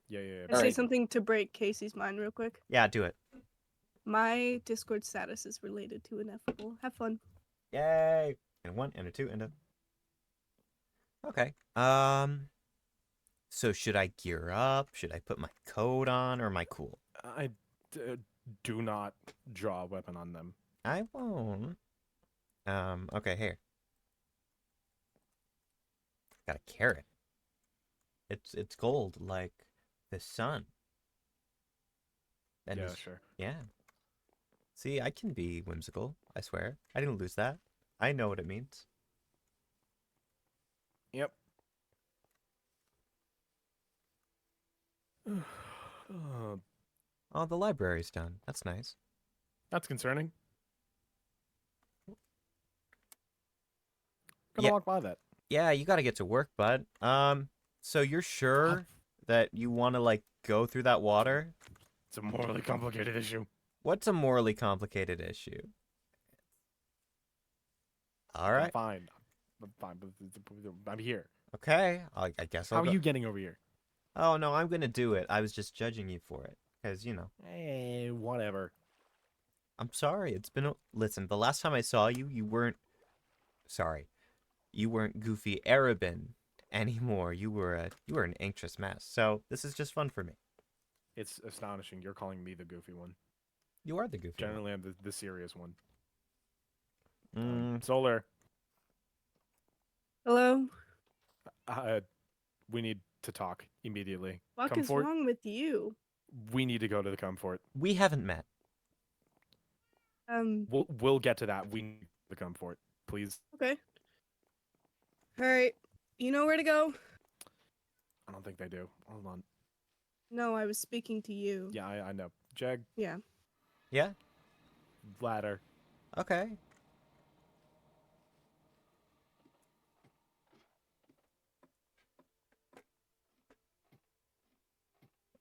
Yeah. I say Alright. something to break Casey's mind real quick. Yeah, do it. My Discord status is related to Ineffable. Have fun. Yay! And a 1, and a 2, and a. Okay. So should I gear up? Should I put my coat on, or am I cool? I do not draw a weapon on them. I won't. Okay, here. Got a carrot. It's gold like the sun. And Yeah, it's- sure. yeah. See, I can be whimsical, I swear. I didn't lose that. I know what it means. Yep. Oh, the library's done. That's nice. That's concerning. Gonna Yeah. walk by that. Yeah, you gotta get to work, bud. So you're sure that you want to, like, go through that water? It's a morally complicated issue. What's a morally complicated issue? All I'm right. fine. I'm fine. I'm here. Okay. I guess I'll How are go. you getting over here? Oh, no, I'm gonna do it. I was just judging you for it. Because, Hey, whatever. I'm sorry. It's been listen, the last time I saw you, you weren't sorry. You weren't goofy Arabin anymore. You were an anxious mess. So, this is just fun for me. It's astonishing. You're calling me the goofy one. You are the goofy one. Generally, I'm the serious one. Mm, Solar, Hello? we need to talk immediately. What is Comfort. wrong with you? We need to go to the comfort. we haven't met. We'll get to that. We need the comfort, please. Okay. Alright. You know where to go? I don't think they do. Hold on. No, I was speaking to you. Yeah, I know. Jag, Yeah. Yeah? ladder. Okay.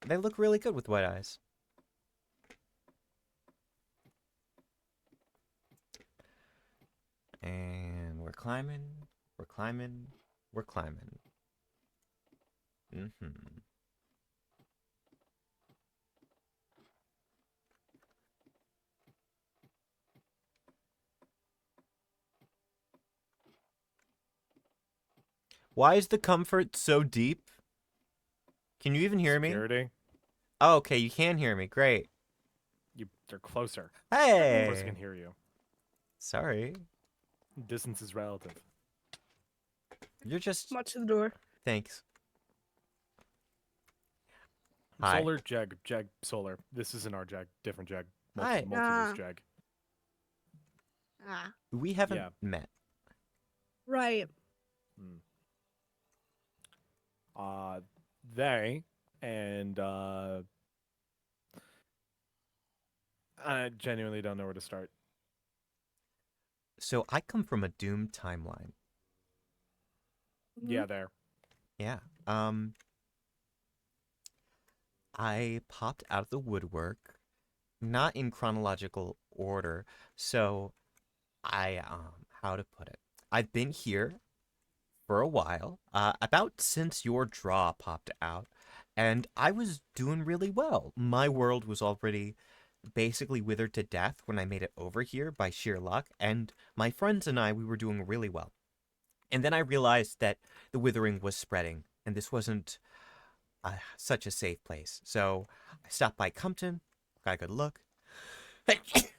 They look really good with white eyes. And we're climbing, we're climbing, we're climbing. Mm-hmm. Why is the comfort so deep? Can you even hear me? Security. Oh, okay, you can hear me. Great. They're closer. Of course, I Hey. can hear you. Sorry. Distance is relative. You're just Watch the door. thanks. Hi. Solar, Jag, Solar. This isn't our Jag. Different Jag. Hi. Multiverse Ah. Jag. Ah. We haven't Yeah. met. Right. They and I genuinely don't know where to start. So I come from a doomed timeline. Mhm. Yeah, there. Yeah. I popped out of the woodwork, not in chronological order. So how to put it? I've been here for a while, about since your draw popped out, and I was doing really well. My world was already basically withered to death when I made it over here by sheer luck, and my friends and we were doing really well. And then I realized that the withering was spreading, and this wasn't such a safe place. So I stopped by Compton, got a good look.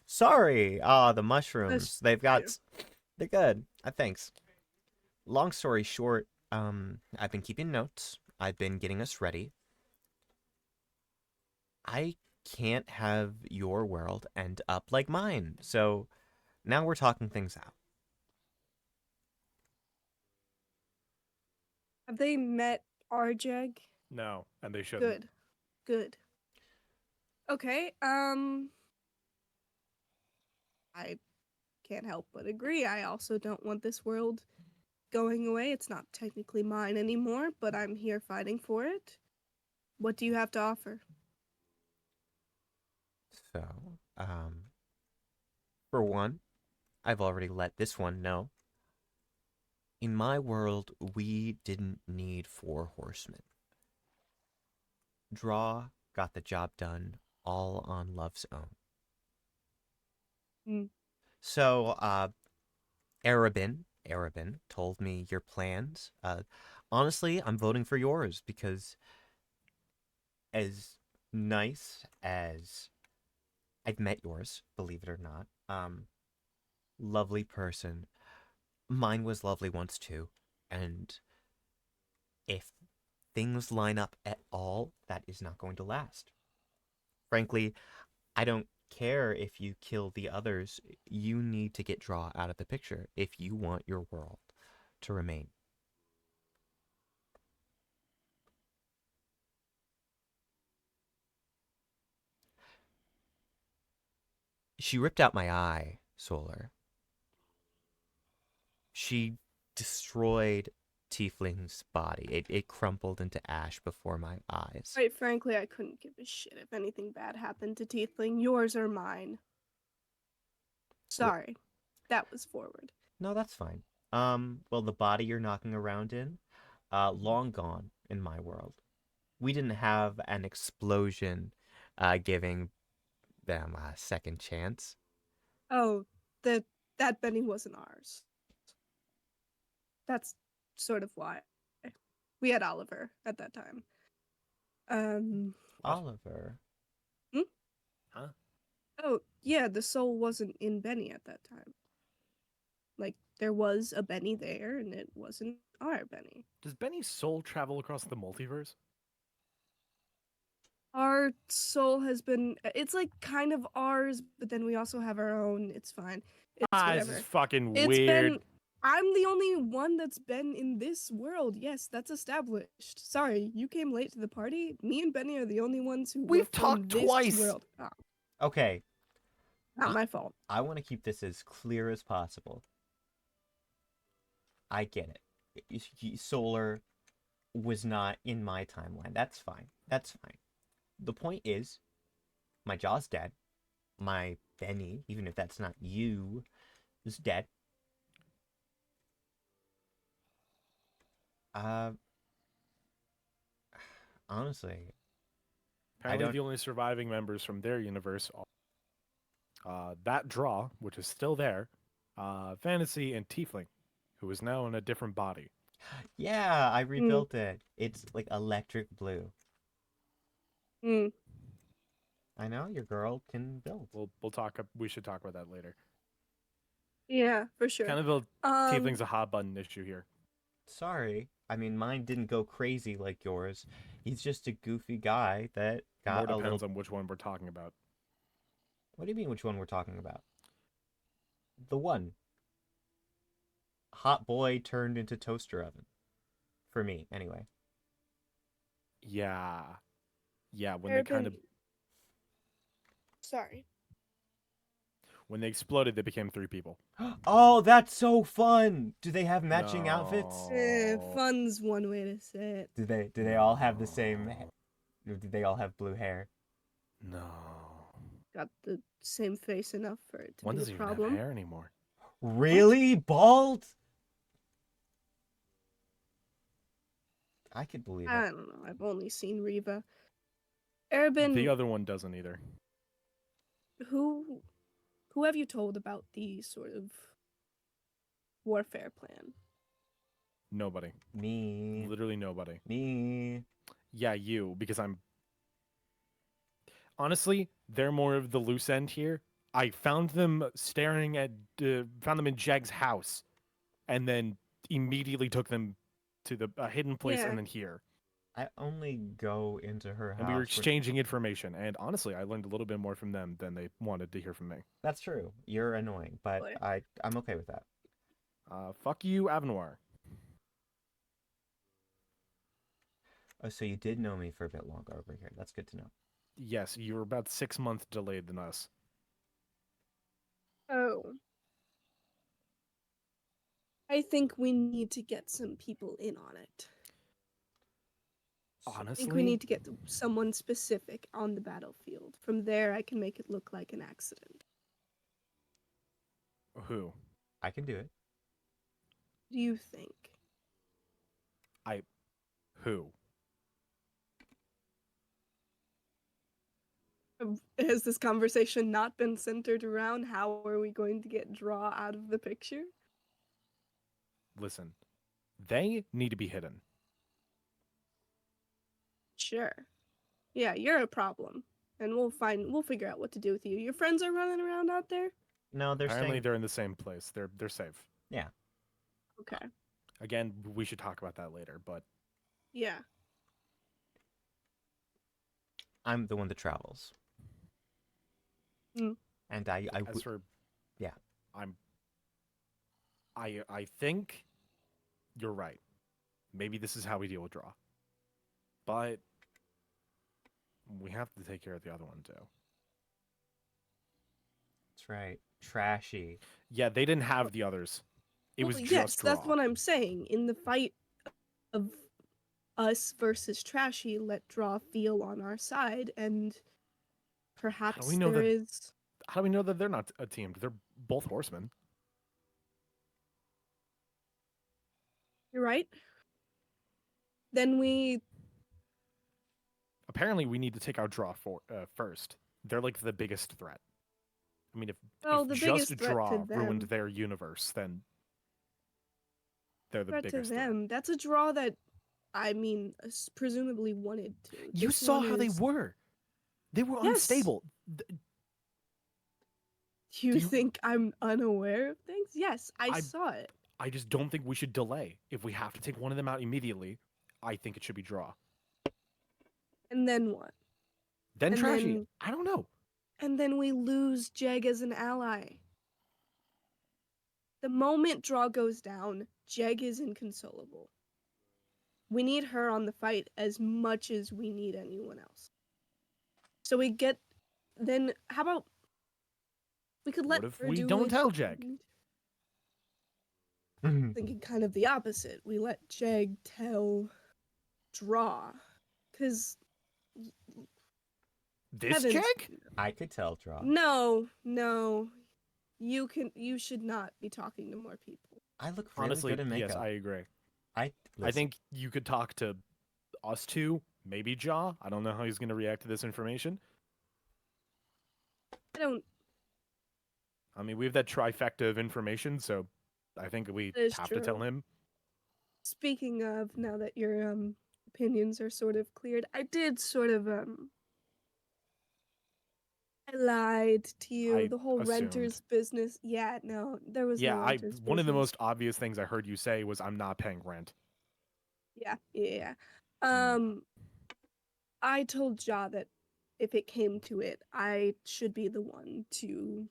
Sorry, the mushrooms. They've got, they're good. Thanks. Long story short, I've been keeping notes. I've been getting us ready. I can't have your world end up like mine. So now we're talking things out. Have they met Arjeg? No, and they shouldn't. Good. Good. Okay, I can't help but agree. I also don't want this world going away. It's not technically mine anymore, but I'm here fighting for it. What do you have to offer? So, for one, I've already let this one know. In my world, we didn't need 4 horsemen. Draw got the job done all on love's own. Mm. So, Arabin told me your plans. Honestly, I'm voting for yours because as nice as I've met yours, believe it or not, lovely person. Mine was lovely once too, and if things line up at all, that is not going to last. Frankly, I don't care if you kill the others. You need to get Draw out of the picture if you want your world to remain. She ripped out my eye, Solar. She destroyed Tiefling's body. It crumpled into ash before my eyes. Quite frankly, I couldn't give a shit if anything bad happened to Tiefling. Yours or mine. Sorry. That was forward. No, that's fine. Well, the body you're knocking around in, long gone in my world. We didn't have an explosion, giving them a second chance. Oh, that Benny wasn't ours. That's sort of why. We had Oliver at that time. What? Oliver. Huh? Oh, yeah, the soul wasn't in Benny at that time. Like, there was a Benny there, and it wasn't our Benny. Does Benny's soul travel across the multiverse? Our soul has been. It's like kind of ours, but then we also have our own. It's fine. It's This is whatever. fucking It's weird. been. I'm the only one that's been in this world. Yes, that's established. Sorry, you came late to the party. Me and Benny are the only ones who We've were from talked this twice. world. Oh, Okay, not my fault. I want to keep this as clear as possible. I get it. Solar was not in my timeline. That's fine. That's fine. The point is, my Jaw's dead. My Benny, even if that's not you, is dead. Uh, honestly, Apparently, don't- the only surviving members from their universe are that Draw, which is still there, Fantasy, and Tiefling, who is now in a different body. yeah, I rebuilt it. It's like electric blue. Mm, I know your girl can build. We'll talk. We should talk about that later. yeah, for sure. Kind of a Um, Tiefling's a hot button issue here. Sorry. I mean, mine didn't go crazy like yours. He's just a goofy guy that More got a depends little. on which one we're talking about. What do you mean, which one we're talking about? The one. Hot boy turned into toaster oven. For me, anyway. Yeah, when they kind of Urban. Sorry. when they exploded, they became 3 people. Oh, that's so fun! Do they have matching outfits? No. Fun's one way to say it. Do they all have the same? Do they all have blue hair? No. Got the same face enough for it to One be a doesn't even have problem. hair anymore. Really? Bald? I could believe I it. don't know. I've only seen Reva. Urban, The other one doesn't either. who have you told about the sort of warfare plan? Nobody. Me. Literally nobody. Me. Yeah, you, because I'm honestly, they're more of the loose end here. I found them found them in Jeg's house, and then immediately took them to the hidden place, Yeah. and then here, I only go into her house. and we were exchanging information. And honestly, I learned a little bit more from them than they wanted to hear from me. That's true. You're annoying, but Boy. I'm okay with that. Fuck you, Avnoir. Oh, so you did know me for a bit longer over here. That's good to know. Yes, you were about 6 months delayed than us. Oh. I think we need to get some people in on it. I think we Honestly, need to get someone specific on the battlefield. From there, I can make it look like an accident. who? I can do it. What do you think? I who? Has this conversation not been centered around how are we going to get Draw out of the picture? Listen, they need to be hidden. Sure. Yeah, you're a problem. And we'll figure out what to do with you. Your friends are running around out there? No, they're Apparently, staying. they're in the same place. They're safe. Yeah. Okay. Again, we should talk about that later. But Yeah. I'm the one that travels. Mm. And as for yeah. I think you're right. Maybe this is how we deal with Draw. But we have to take care of the other one too. That's right. Trashy. Yeah, they didn't have the others. It was Well, just yes, Draw. that's what I'm saying. In the fight of us versus Trashy, let Draw feel on our side, and perhaps we know there that- is. How do we know that they're not a team? They're both horsemen. You're right. Then we. Apparently, we need to take out Draw first. They're like the biggest threat. I mean, Well, if the just biggest threat Draw to ruined them. their universe, then they're the Threat to biggest threat. them. That's a draw that, I mean, presumably wanted to. You This saw one how they is- were. They were Yes. unstable. You Do you- think I'm unaware of things? Yes, I I- saw it. I just don't think we should delay. If we have to take one of them out immediately, I think it should be Draw. And then what? Then And Trashy. then- I don't know. And then we lose Jeg as an ally. The moment Draw goes down, Jeg is inconsolable. We need her on the fight as much as we need anyone else. So we get. Then how about we could let What if her we do don't it tell Jeg? Thinking kind of the opposite. We let Jeg tell Draw, because This Jag? I could tell Draw. No, you should not be talking to more people. I look really Honestly, good in makeup. yes, I agree. I I think you could talk to us two, maybe Jaw. I don't know how he's going to react to this information. I don't. I mean, we have that trifecta of information, so I think we That is have to tell true. him. Speaking of, now that your opinions are sort of cleared, I did sort of I lied to you. I The whole assumed. renters business. Yeah, no, there was Yeah, no renters one of the business. most obvious things I heard you say was I'm not paying rent. Yeah. Mm. I told Ja that if it came to it, I should be the one to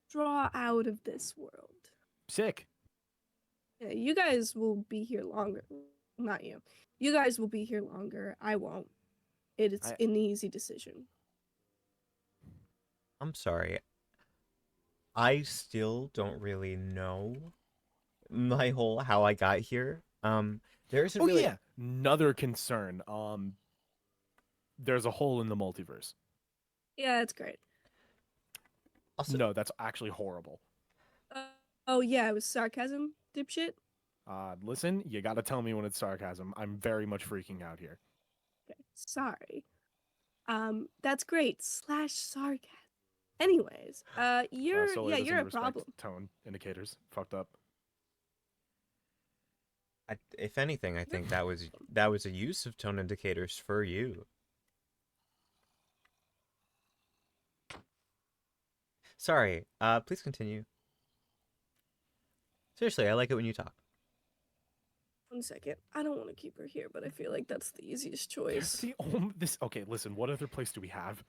draw out of this world. Sick. Yeah, you guys will be here longer. Not you. You guys will be here longer. I won't. It is I- an easy decision. I'm sorry. I still don't really know my whole how I got here. There isn't Oh really yeah, another concern. There's a hole in the multiverse. Yeah, that's great. also, No, that's actually horrible. Oh yeah, it was sarcasm, dipshit. Listen, you got to tell me when it's sarcasm. I'm very much freaking out here. Okay, sorry. That's great. / sarcasm. Anyways, you're Sully yeah, doesn't you're a respect problem. Tone indicators. Fucked up. if anything, I think that was a use of tone indicators for you. Sorry. Please continue. Seriously, I like it when you talk. 1 second. I don't want to keep her here, but I feel like that's the easiest There's choice. the this. Okay, listen. What other place do we have?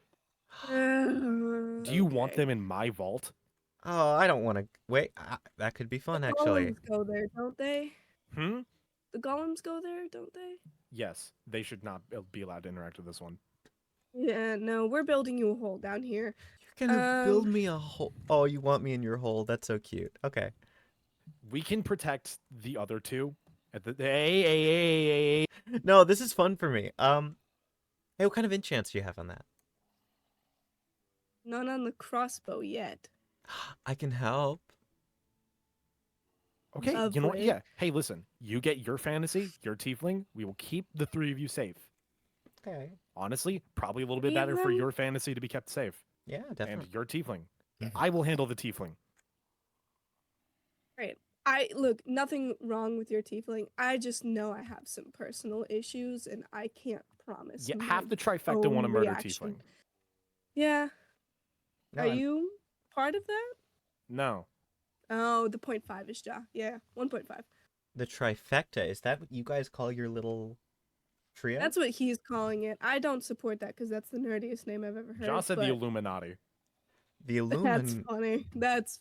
Do Do you want them in my vault? Oh, I don't want to wait. That could be fun, actually. Golems go there, don't they? Hmm. The golems go there, don't they? Yes, they should not be allowed to interact with this one. Yeah, no, we're building you a hole down here. You're gonna build me a hole. Oh, you want me in your hole? That's so cute. Okay. We can protect the other two. At the hey. No, this is fun for me. Hey, what kind of enchants do you have on that? None on the crossbow yet. I can help. Okay, you know what? Lovely. Yeah. Hey, listen. You get your fantasy, your tiefling. We will keep the three of you safe. Okay. Honestly, probably a little bit Three of better for them? your fantasy to be kept safe. Yeah, And definitely. your tiefling. I will handle the tiefling. Great. Look, nothing wrong with your tiefling. I just know I have some personal issues, and I can't promise. Yeah, my half the trifecta own want to murder reaction. tiefling. Yeah. No, Are you part of that? No. Oh, the 0.5 is Ja. Yeah, 1.5. the trifecta. Is that what you guys call your little trio? That's what he's calling it. I don't support that because that's the nerdiest name I've ever heard. Josh said the but Illuminati. The that's Illumin. funny. That's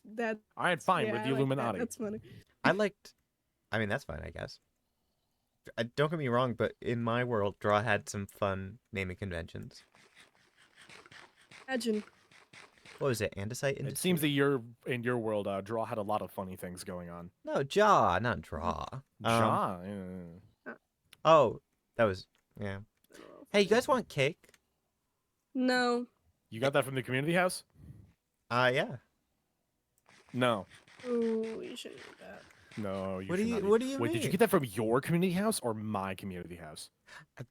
All right, fine. yeah, with the I like that. Illuminati. That's funny. I liked. I mean, that's fine, I guess. Don't get me wrong, but in my world, Draw had some fun naming conventions. Imagine. What was it? Andesite industry? It seems that in your world, Draw had a lot of funny things going on. No, Jaw, not Draw. Ja. Oh, that was yeah. Hey, you guys want cake? No. You got that from the community house? Yeah. No. Ooh, you shouldn't do that. No, you What do should you not What do you Wait, mean? did you get that from your community house or my community house?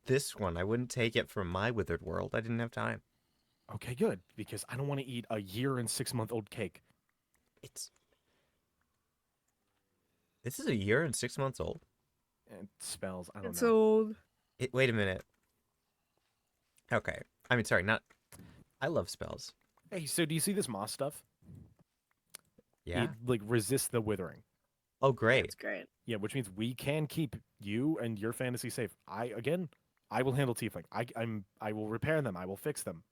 This one? I wouldn't take it from my withered world. I didn't have time. Okay, good. Because I don't want to eat a year and 6-month-old cake. It's. This is a year and 6 months old. And spells, I don't It's know. old. Wait a minute. Okay. I mean, sorry, not. I love spells. Hey, so do you see this moss stuff? Yeah. It like resists the withering. Oh, great. That's great. Yeah, which means we can keep you and your fantasy safe. I will handle tiefling. I will repair them. I will fix them.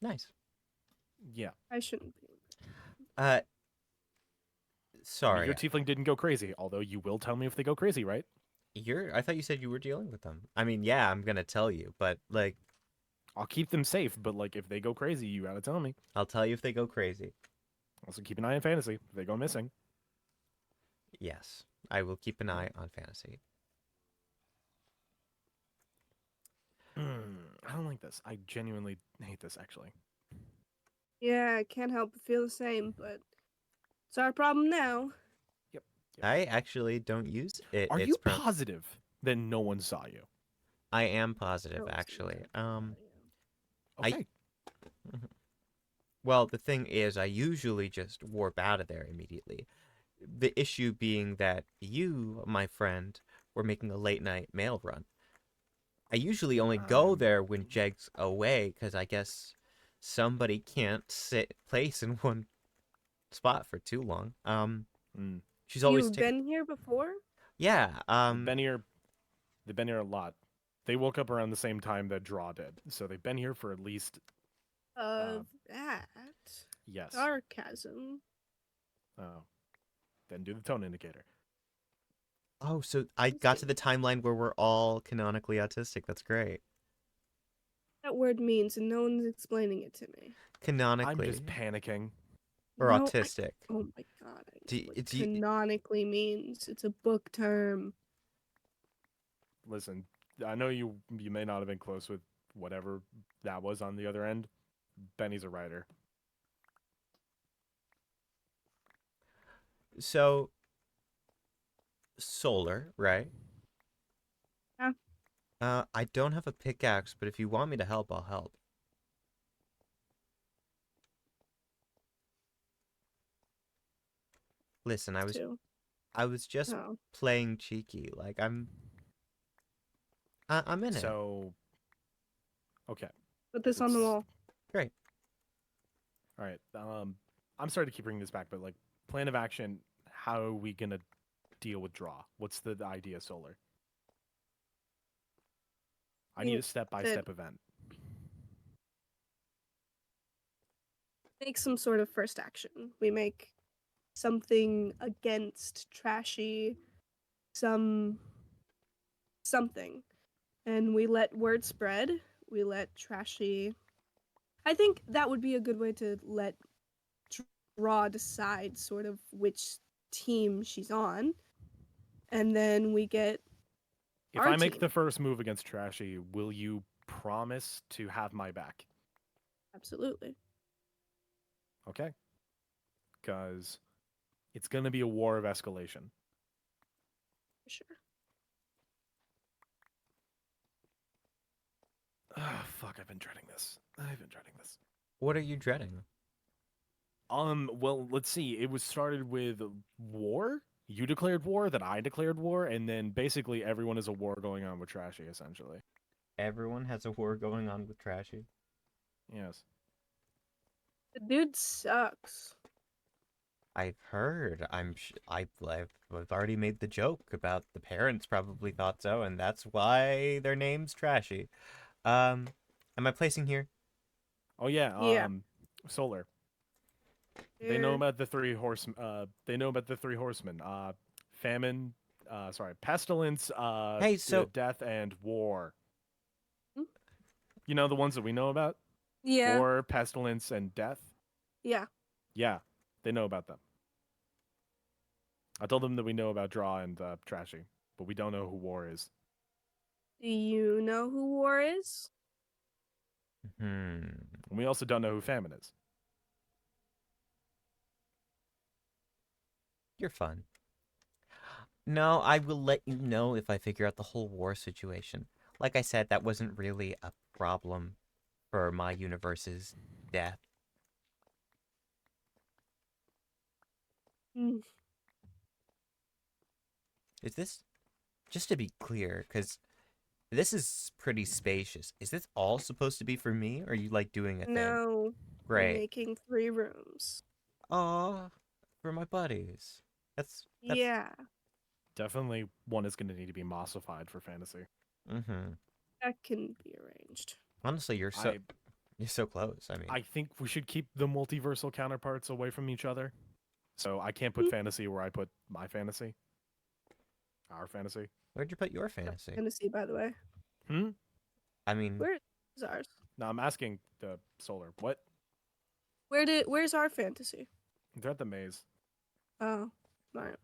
Nice. Yeah. I shouldn't be. Uh. I mean, Sorry. your tiefling didn't go crazy, although you will tell me if they go crazy, right? I thought you said you were dealing with them. I mean, yeah, I'm gonna tell you, but like, I'll keep them safe, but like if they go crazy, you gotta tell me. I'll tell you if they go crazy. Also keep an eye on fantasy. If they go missing. Yes, I will keep an eye on fantasy. I don't like this. I genuinely hate this actually. Yeah, I can't help but feel the same, but it's our problem now. Yep. I actually don't use it. Are It's you positive that no one saw you? I am positive, Don't see actually. that. I Okay. Well, the thing is, I usually just warp out of there immediately. The issue being that you, my friend, were making a late night mail run. I usually only go there when Jeg's away, because I guess somebody can't sit place in one spot for too long. She's always You've been here before? yeah. They've been here a lot. They woke up around the same time that Draw did, so they've been here for at least That yes. sarcasm. Oh, then do the tone indicator. Oh, so I got to the timeline where we're all canonically autistic. That's great. That word means, and no one's explaining it to me. Canonically I'm just panicking. or No, autistic. Oh my god! I Do know you- what do you- canonically means. It's a book term. Listen, I know you may not have been close with whatever that was on the other end. Benny's a writer. So solar, right? Yeah. I don't have a pickaxe, but if you want me to help, I'll help. Listen, Too. I was just Oh. playing cheeky. Like I'm in it. So, okay, Put this on the It's- wall. Great. all right. I'm sorry to keep bringing this back, but like, plan of action. How are we gonna deal with Draw? What's the idea, Solar? I need a step-by-step event. Make some sort of first action. We make something against Trashy, something, and we let word spread. We let Trashy. I think that would be a good way to let Draw decide sort of which team she's on, and then we get If our I make team. the first move against Trashy, will you promise to have my back? Absolutely. Okay. Because it's going to be a war of escalation. For sure. Oh, fuck, I've been dreading this. What are you dreading? Well, let's see. It was started with war. You declared war, then I declared war, and then basically everyone is a war going on with Trashy, essentially. Everyone has a war going on with Trashy. Yes. The dude sucks. I've heard. I've already made the joke about the parents probably thought so, and that's why their name's Trashy. Am I placing here? Oh yeah. Yeah. Solar. They They're- know about the three horse. They know about the three horsemen. Famine. Pestilence. Hey, so Death and war. Hmm? You know the ones that we know about. Yeah. War, pestilence, and death. Yeah. Yeah, they know about them. I told them that we know about Draw and Trashy, but we don't know who War is. Do you know who War is? And we also don't know who Famine is. You're fun. No, I will let you know if I figure out the whole war situation. Like I said, that wasn't really a problem for my universe's death. Mm, Is this, just to be clear, because this is pretty spacious. Is this all supposed to be for me, or are you like doing a thing? No. I'm Great. making 3 rooms. Aw, for my buddies. That's Yeah. Definitely one is going to need to be mossified for fantasy. mm-hmm. That can be arranged. Honestly, you're so close. I mean, I think we should keep the multiversal counterparts away from each other. So I can't put Hmm. fantasy where I put my fantasy. Our fantasy. where'd you put your fantasy? Tennessee, by the way. I mean, Where's ours? No, I'm asking the Solar. What? Where's our fantasy? They're at the maze. Oh, right.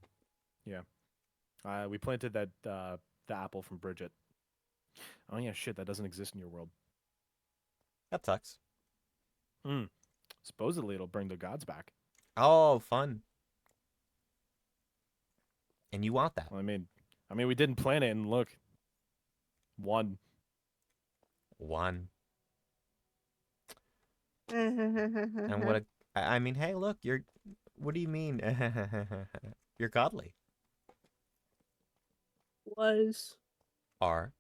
We planted that the apple from Bridget. Oh yeah, shit, that doesn't exist in your world. that sucks. Supposedly it'll bring the gods back. Oh, fun. And you want that. Well, I mean we didn't plan it and look. One. One. And what Was. a I mean, hey, look, what do you mean? You're godly. Are.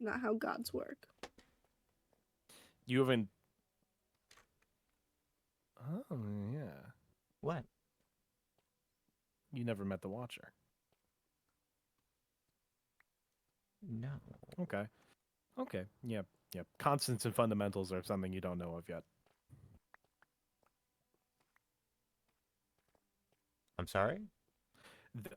Not how gods work. You haven't Oh yeah. What? You never met the Watcher. No. Okay. Okay. Yep. Yep. Constants and fundamentals are something you don't know of yet. I'm sorry?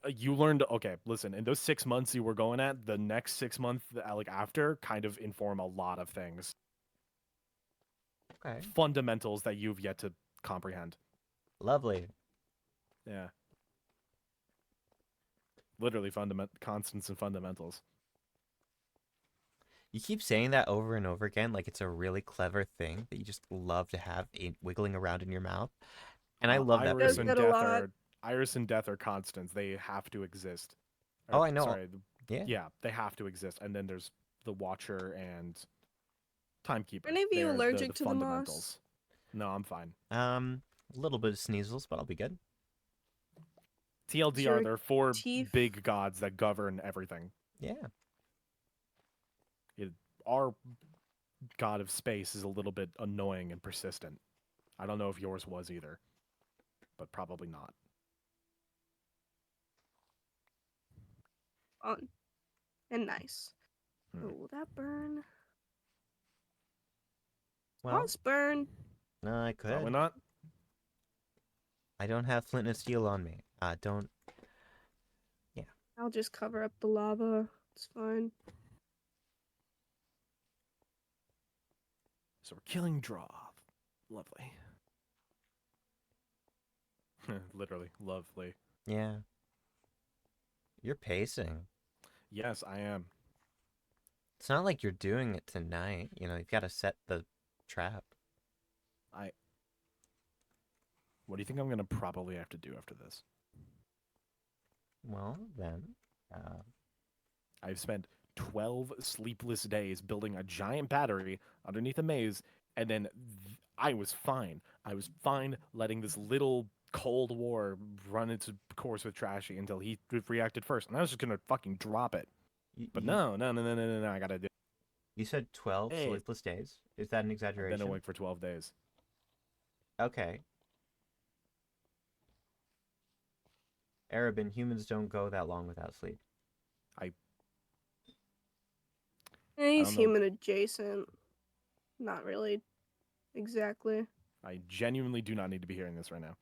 You learned okay, listen, in those 6 months you were going at, the next 6 months like after kind of inform a lot of things. Okay. Fundamentals that you've yet to comprehend. Lovely. Yeah. Literally constants and fundamentals. You keep saying that over and over again like it's a really clever thing that you just love to have wiggling around in your mouth. And I love that for Iris Does you. and that a death lot. are Iris and death are constants. They have to exist. Oh, Or, I know. sorry. Yeah. Yeah, they have to exist. And then there's the Watcher and Timekeeper. Are any of you They're allergic the to the moss? fundamentals. No, I'm fine. A little bit of sneezels, but I'll be good. TLDR, your there are 4 teeth? big gods that govern everything. Yeah. Our god of space is a little bit annoying and persistent. I don't know if yours was either, but probably not. Fun. And nice. Hmm. Oh, will that burn? Well, Moss burn. I Probably could. not. I don't have flint and steel on me. Don't. I'll just cover up the lava. It's fine. So we're killing Draw. Lovely. Literally, lovely. Yeah. You're pacing. Yes, I am. It's not like you're doing it tonight. You know, you've got to set the trap. I. What do you think I'm gonna probably have to do after this? Well, then. I've spent 12 sleepless days building a giant battery underneath a maze, and then I was fine. I was fine letting this little Cold War run its course with Trashy until he reacted first, and I was just gonna fucking drop it. You, But you, no, no, no, no, no, no, no, I gotta do you said 12 it. sleepless days. Is that an I've been exaggeration? awake for 12 days. Okay. Arabin, humans don't go that long without sleep. I, I He's don't know. human adjacent. Not really. Exactly. I genuinely do not need to be hearing this right now.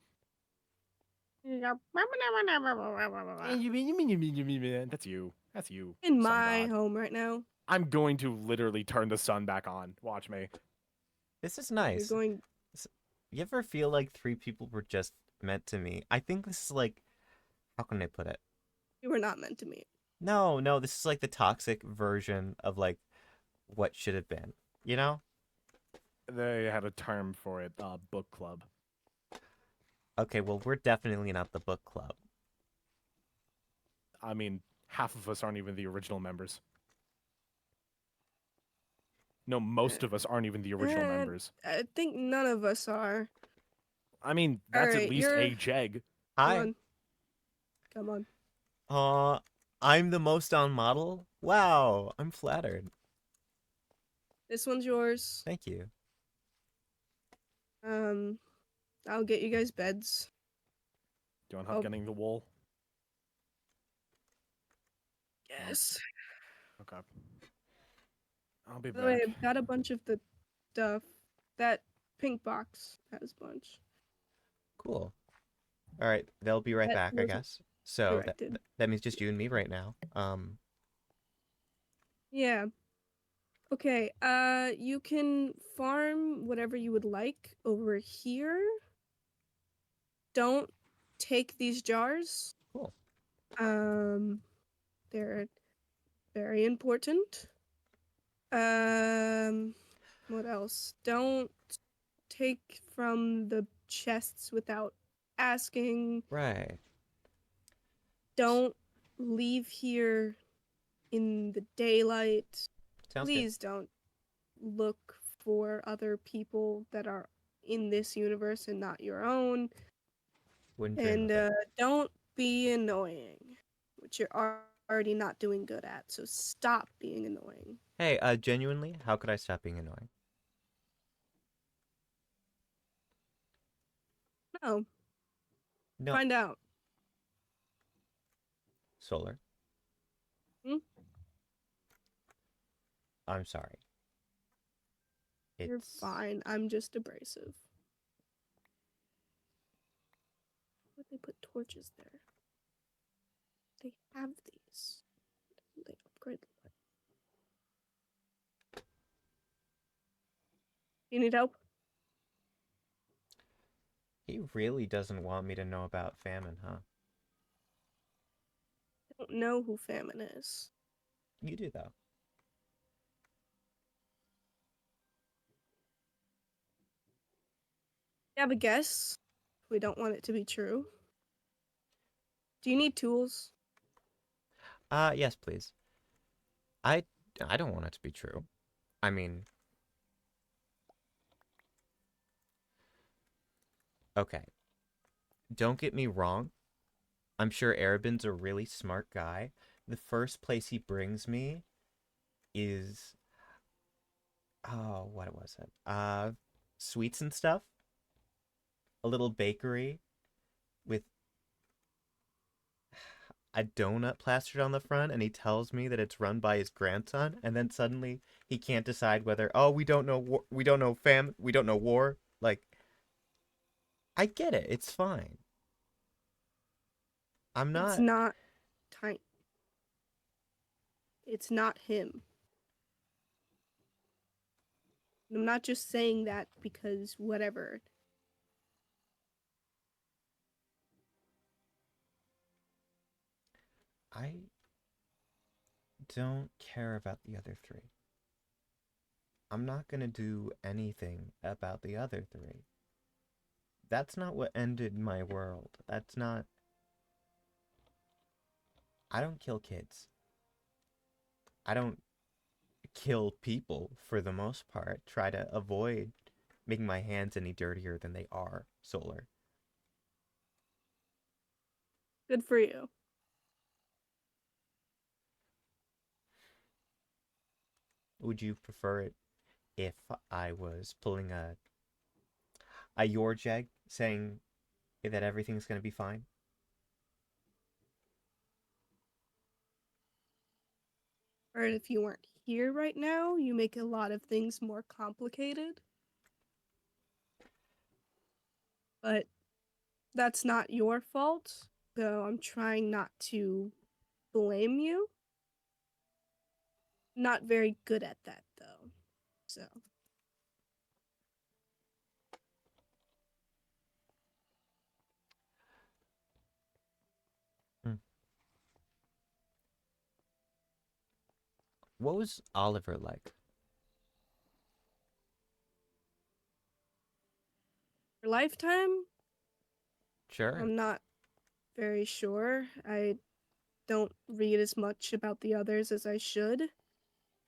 That's you. That's you, In sun my god. home right now. I'm going to literally turn the sun back on. Watch me. This is You're nice. going. You ever feel like three people were just meant to meet? I think this is like, how can I put it? You were not meant to meet. No, no, this is like the toxic version of like what should have been. You know? They had a term for it, book club. Okay, well, we're definitely not the book club. I mean, half of us aren't even the original members. No, most of us aren't even the original Eh, members. I think none of us are. I mean, All that's at right, least you're. a jeg. Come Hi. on. Come on. I'm the most on model? Wow, I'm flattered. This one's yours. Thank you. Um, I'll get you guys beds. Do you want help Oh, getting the wool? yes. Okay. I'll be By the way, back. I've got a bunch of the stuff. That pink box has a bunch. Cool. All right, they'll be right That back, I wasn't guess. So directed. that means just you and me right now. Yeah. Okay. You can farm whatever you would like over here. Don't take these jars. Cool. They're very important. Um, what else? Don't take from the chests without asking. Right. Don't leave here in the daylight. Sounds good. Please don't look for other people that are in this universe and not your own. Wouldn't dream And of it. don't be annoying, which you're already not doing good at. So stop being annoying. Hey, genuinely, how could I stop being annoying? No, No, find out. Solar. Hmm? I'm sorry. You're It's fine. I'm just abrasive. Would they put torches there? They have these. They upgrade the light. You need help? he really doesn't want me to know about famine, huh? I don't know who Famine is. You do though. You have a guess? We don't want it to be true. Do you need tools? Yes, please. I I don't want it to be true. I mean, okay. Don't get me wrong. I'm sure Arabin's a really smart guy. The first place he brings me is oh, what was it? Sweets and stuff. A little bakery with a donut plastered on the front, and he tells me that it's run by his grandson, and then suddenly he can't decide whether we don't know we don't know we don't know war. Like I get it, it's fine. I'm It's not not tiny. It's not him. I'm not just saying that because whatever. I don't care about the other three. I'm not gonna do anything about the other three. That's not what ended my world. That's not. I don't kill kids. I don't kill people for the most part. Try to avoid making my hands any dirtier than they are, Solar. Good for you. Would you prefer it if I was pulling a your jag saying that everything's gonna be fine? Or if you weren't here right now, you make a lot of things more complicated. But that's not your fault, so I'm trying not to blame you. Not very good at that, though. So, Hmm. What was Oliver like? for Lifetime, Sure. I'm not very sure. I don't read as much about the others as I should.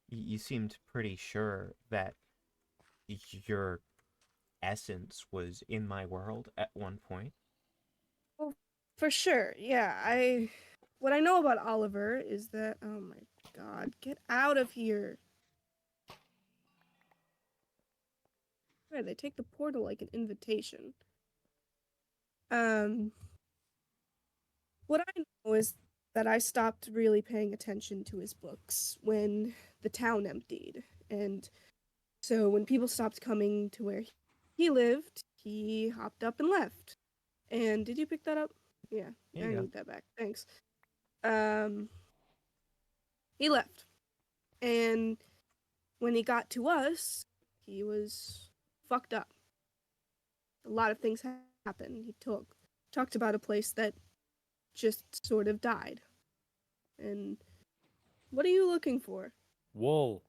You seemed pretty sure that your essence was in my world at one point. Well, for sure, yeah. What I know about Oliver is that, oh my god, get out of here. Right, they take the portal like an invitation. Um, what I know is that I stopped really paying attention to his books when the town emptied. And so when people stopped coming to where he lived, he hopped up and left. And did you pick that up? Yeah, Here I you go. need that back. Thanks. Um, he left. And when he got to us, he was fucked up. A lot of things happened. He talked about a place that just sort of died. And what are you looking for? Wool.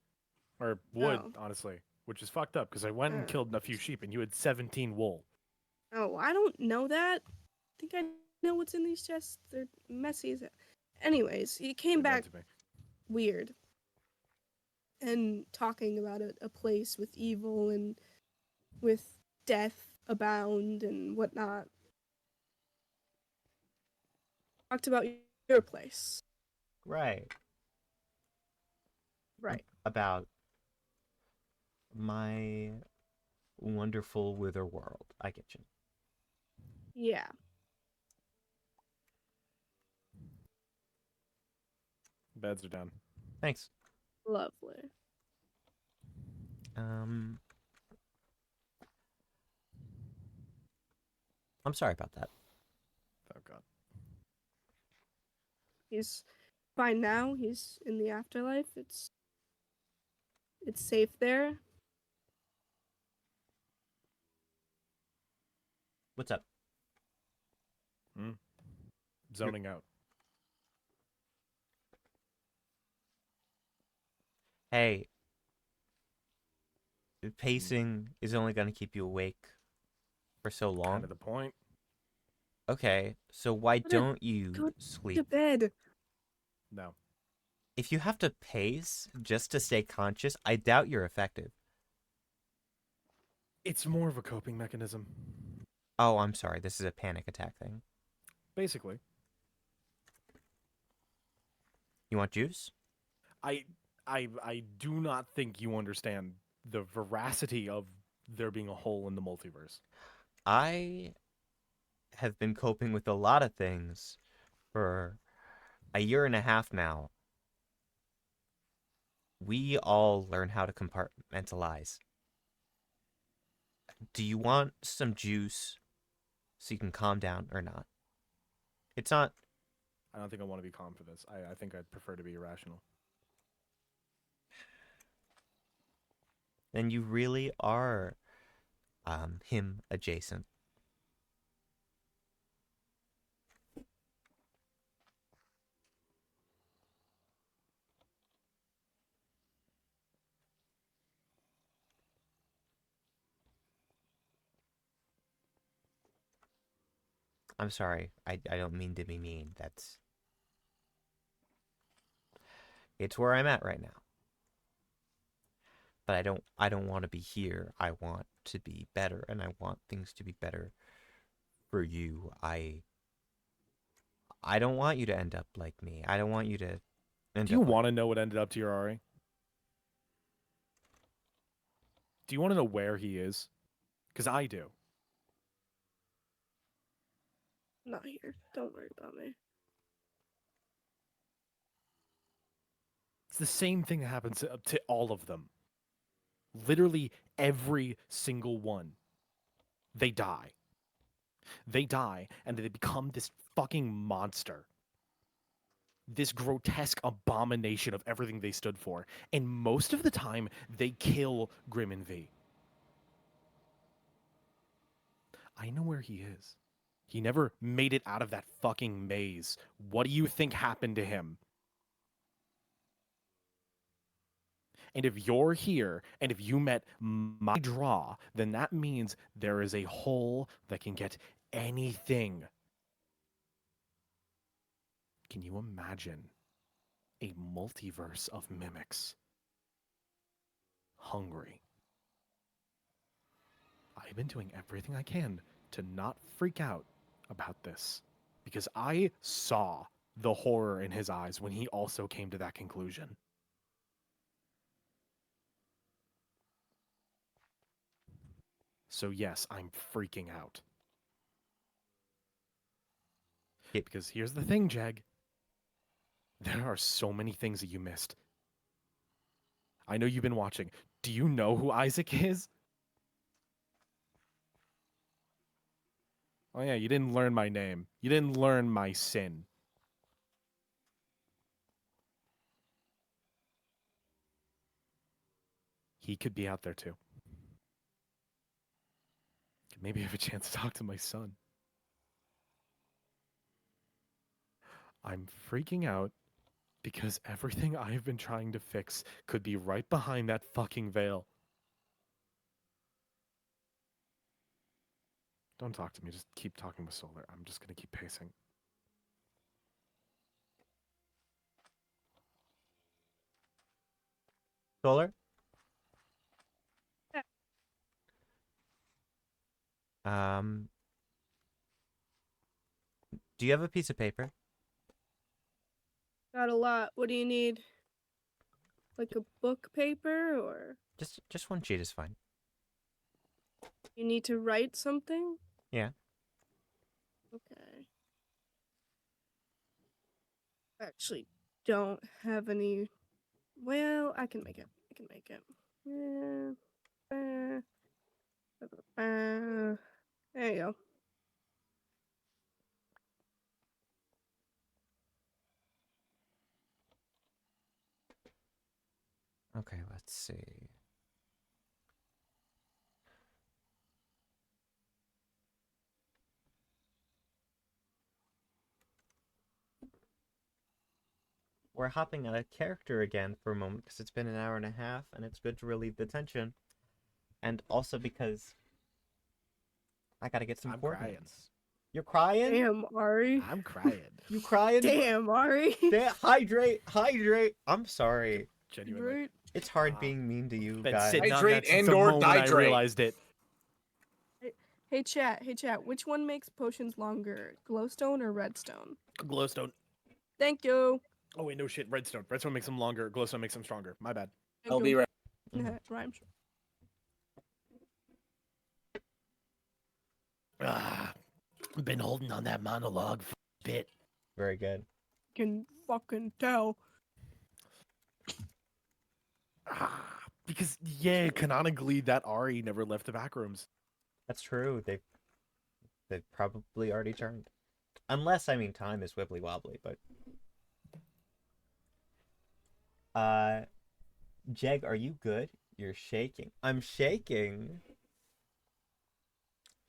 Or wood, Oh, honestly. Which is fucked up because I went and uh, killed a few sheep and you had 17 wool. oh, I don't know that. I think I know what's in these chests. They're messy as. Anyways, he came Give that back to me. weird and talking about a place with evil and with death abound and whatnot. Talked about your place, Right. right? About my wonderful wither world. I get you. Yeah, Beds are down. Thanks. lovely. Um, I'm sorry about that. Oh, God. He's fine now. He's in the afterlife. It's safe there. What's up? Hmm? Zoning out. Hey, pacing is only going to keep you awake for so Kind long. of the point. Okay, so why Go to, don't you go to sleep? bed. No. If you have to pace just to stay conscious, I doubt you're effective. It's more of a coping mechanism. Oh, I'm sorry. This is a panic attack thing. Basically. You want juice? I I do not think you understand the veracity of there being a hole in the multiverse. I have been coping with a lot of things for a year and a half now. We all learn how to compartmentalize. Do you want some juice so you can calm down or not? It's not. I don't think I want to be calm for this. I think I'd prefer to be irrational. Then you really are him adjacent. I'm sorry. I don't mean to be mean. It's where I'm at right now. But I don't want to be here. I want to be better, and I want things to be better for you. I don't want you to end up like me. I don't want you to end Do you up like want to know what ended up to your Ari? Do you want to know where he is? Because I do. Not here. Don't worry about me. It's the same thing that happens to all of them. Literally every single one. They die. They die, and they become this fucking monster. This grotesque abomination of everything they stood for. And most of the time, they kill Grim and V. I know where he is. He never made it out of that fucking maze. What do you think happened to him? And if you're here and if you met my draw, then that means there is a hole that can get anything. Can you imagine a multiverse of mimics? Hungry. I've been doing everything I can to not freak out about this because I saw the horror in his eyes when he also came to that conclusion. So yes, I'm freaking out. Yeah. Because here's the thing, Jeg. There are so many things that you missed. I know you've been watching. Do you know who Isaac is? Oh yeah, you didn't learn my name. You didn't learn my sin. He could be out there too. Could maybe have a chance to talk to my son. I'm freaking out because everything I've been trying to fix could be right behind that fucking veil. Don't talk to me. Just keep talking with Solar. I'm just going to keep pacing. Solar? Yeah. Um, do you have a piece of paper? Got a lot. What do you need? Like a book paper, or Just one sheet is fine. you need to write something? Yeah. Okay. Actually, don't have any. Well, I can make it. I can make it. There you go. Okay, let's see. We're hopping on a character again for a moment because it's been an hour and a half and it's good to relieve the tension. And also because I gotta get some I'm crying. coordinates. You're crying? Damn, Ari. I'm crying. You crying? Damn, Ari. Hydrate, hydrate. I'm sorry. Genuinely. Right? It's hard being mean to you Been guys. sitting on Hydrate that since and the or moment I dihydrate. realized it. Hey chat, which one makes potions longer? Glowstone or redstone? Glowstone. Thank you. Oh wait, no shit. Redstone. Redstone makes them longer. Glowstone makes them stronger. My bad. Thank I'll be you. right. Rhymes. Been holding on that monologue for a bit. Very good. Can fucking tell. Because yeah, canonically that Ari never left the back rooms. That's true. They've probably already turned. Unless, I mean, time is wibbly wobbly, but Jeg, are you good? You're shaking. I'm shaking.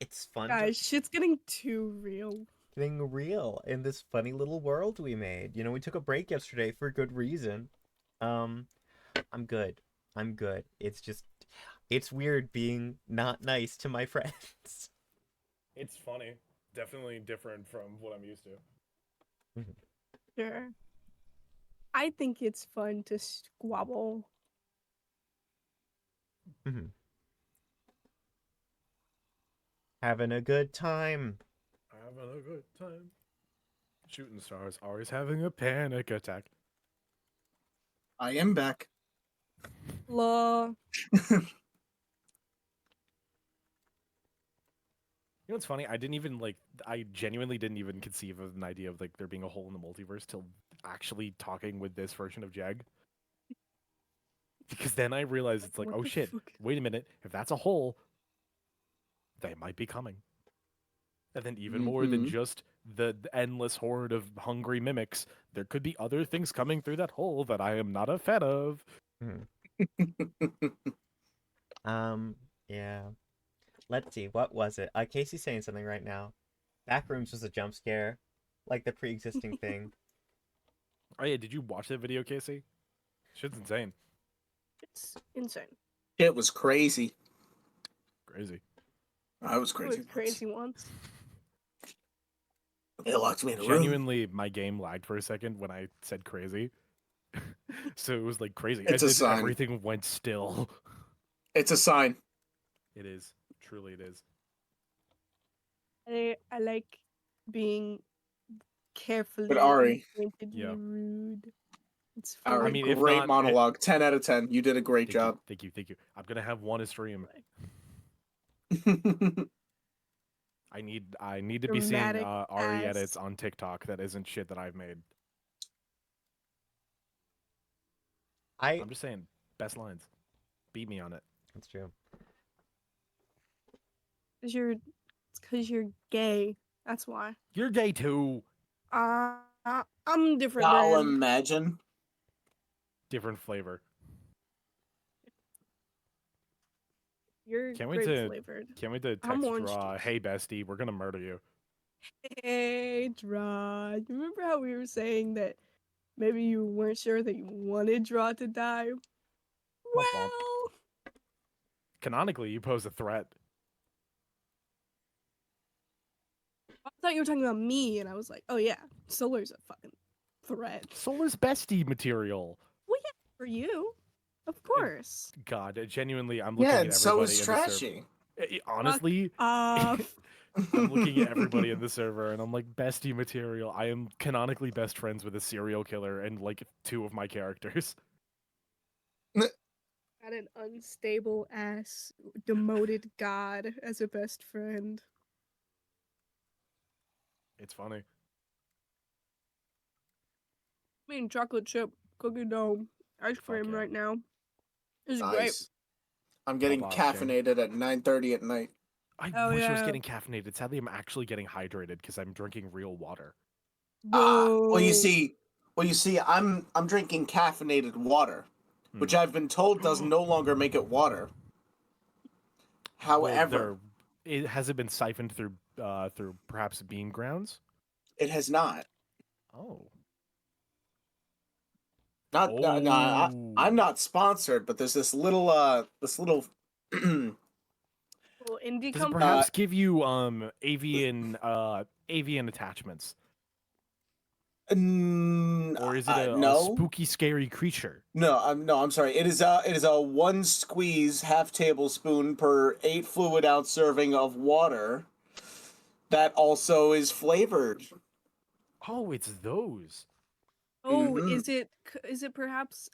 It's fun Guys, shit's getting too real. getting real in this funny little world we made. You know, we took a break yesterday for good reason. I'm good. I'm good. It's just it's weird being not nice to my friends. It's funny. definitely different from what I'm used to. Sure. I think it's fun to squabble. Mhm. Having a good time. Having a good time. Shooting stars, always having a panic attack. I am back. Law. You know what's funny? I genuinely didn't even conceive of an idea of like there being a hole in the multiverse till actually talking with this version of Jag. Because then I realized it's like, What oh the shit, fuck? wait a minute. If that's a hole, they might be coming. And then even more than Mhm. just the endless horde of hungry mimics, there could be other things coming through that hole that I am not a fan of. Mhm. Yeah. Let's see. What was it? Casey's saying something right now. Backrooms was a jump scare, like the pre-existing thing. Oh yeah, did you watch that video, Casey? Shit's insane. It's insane. It was crazy. Crazy. I was It was crazy. crazy once. They locked me in a room. Genuinely, my game lagged for a second when I said crazy. So it was like crazy. It's And a then sign. everything went still. It's a sign. It is. Truly it is. I like being carefully But Ari, and pointedly Yeah. rude. It's Ari, fun. I mean, if great not, monologue. 10 out of 10. You did a great Thank job. you, thank you, thank you. I'm gonna have one a stream. I need to be seeing Dramatic Ari edits ass. on TikTok that isn't shit that I've made. I. I'm just saying, best lines. Beat me on it. That's true. It's because you're gay. That's why. You're gay too. I'm a different I'll brand. imagine. Different flavor. You're Can't wait grape to flavored. can't wait to I'm text orange Draw. juice. Hey bestie, we're gonna murder you. Hey, Draw. You remember how we were saying that maybe you weren't sure that you wanted Draw to die? Womp womp. Well, Canonically, you pose a threat. I thought you were talking about me, and I was like, oh yeah, Solar's a fucking threat. Solar's bestie material. Well, yeah, for you, of course. God, genuinely, I'm looking Yeah, at and so everybody is in the server. Trashy. Honestly, Off. I'm looking at everybody in the server and I'm like, bestie material. I am canonically best friends with a serial killer and like two of my characters. Got an unstable ass demoted god as a best friend. It's funny. I mean, chocolate chip cookie dough ice Fuck cream yeah. right now. This is great. Nice. I'm getting Pop off, King. caffeinated at 9:30 at night. I Oh, wish I was yeah. getting caffeinated. Sadly, I'm actually getting hydrated because I'm drinking real water. Well, you Boo. see, I'm drinking caffeinated water, which Hmm. I've been told does no longer make it water. However, Has it been siphoned through through perhaps bean grounds? it has not. Oh. Not no, I'm Oh. not sponsored, but there's this little Little indie Does it company. perhaps give you avian attachments? Or is it a no. spooky, scary creature? No, I'm sorry. It is a one squeeze half tablespoon per 8 fluid ounce serving of water that also is flavored. Oh, it's those. Oh, Mhm. is it perhaps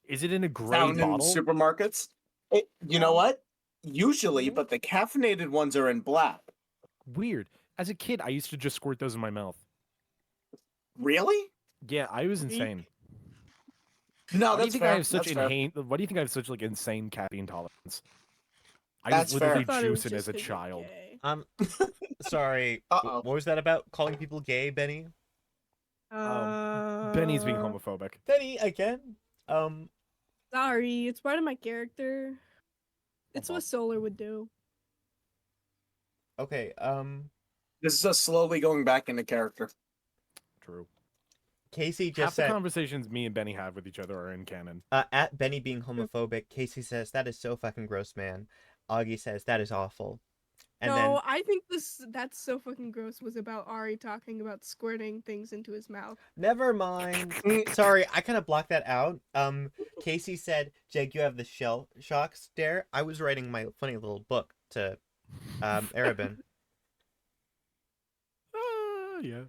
Is it in a gray Found in bottle? supermarkets. You know Yeah. what? Usually, Mhm. but the caffeinated ones are in black. Weird. As a kid, I used to just squirt those in my mouth. Really? Yeah, I was Weak. insane. No, Why do you that's think fair. I have such That's fair. Why do you think I have such like insane caffeine tolerance? I That's was fair. I literally thought it was juicing just as a 'cause you're child. gay. Sorry. Uh-oh. What was that about? Calling people gay, Benny? Benny's being homophobic. Benny again? Sorry, it's part of my character. It's Bump what up. Solar would do. Okay. This is us slowly going back into character. True. Casey Half just the said conversations me and Benny have with each other are in canon. at Benny being homophobic. Casey says that is so fucking gross, man. Augie says that is awful. And No, then I think that's so fucking gross was about Ari talking about squirting things into his mouth. never mind. Mm, Sorry, I kind of blocked that out. Casey said, "Jake, you have the shell shock stare." I was writing my funny little book to Arabin. Yeah,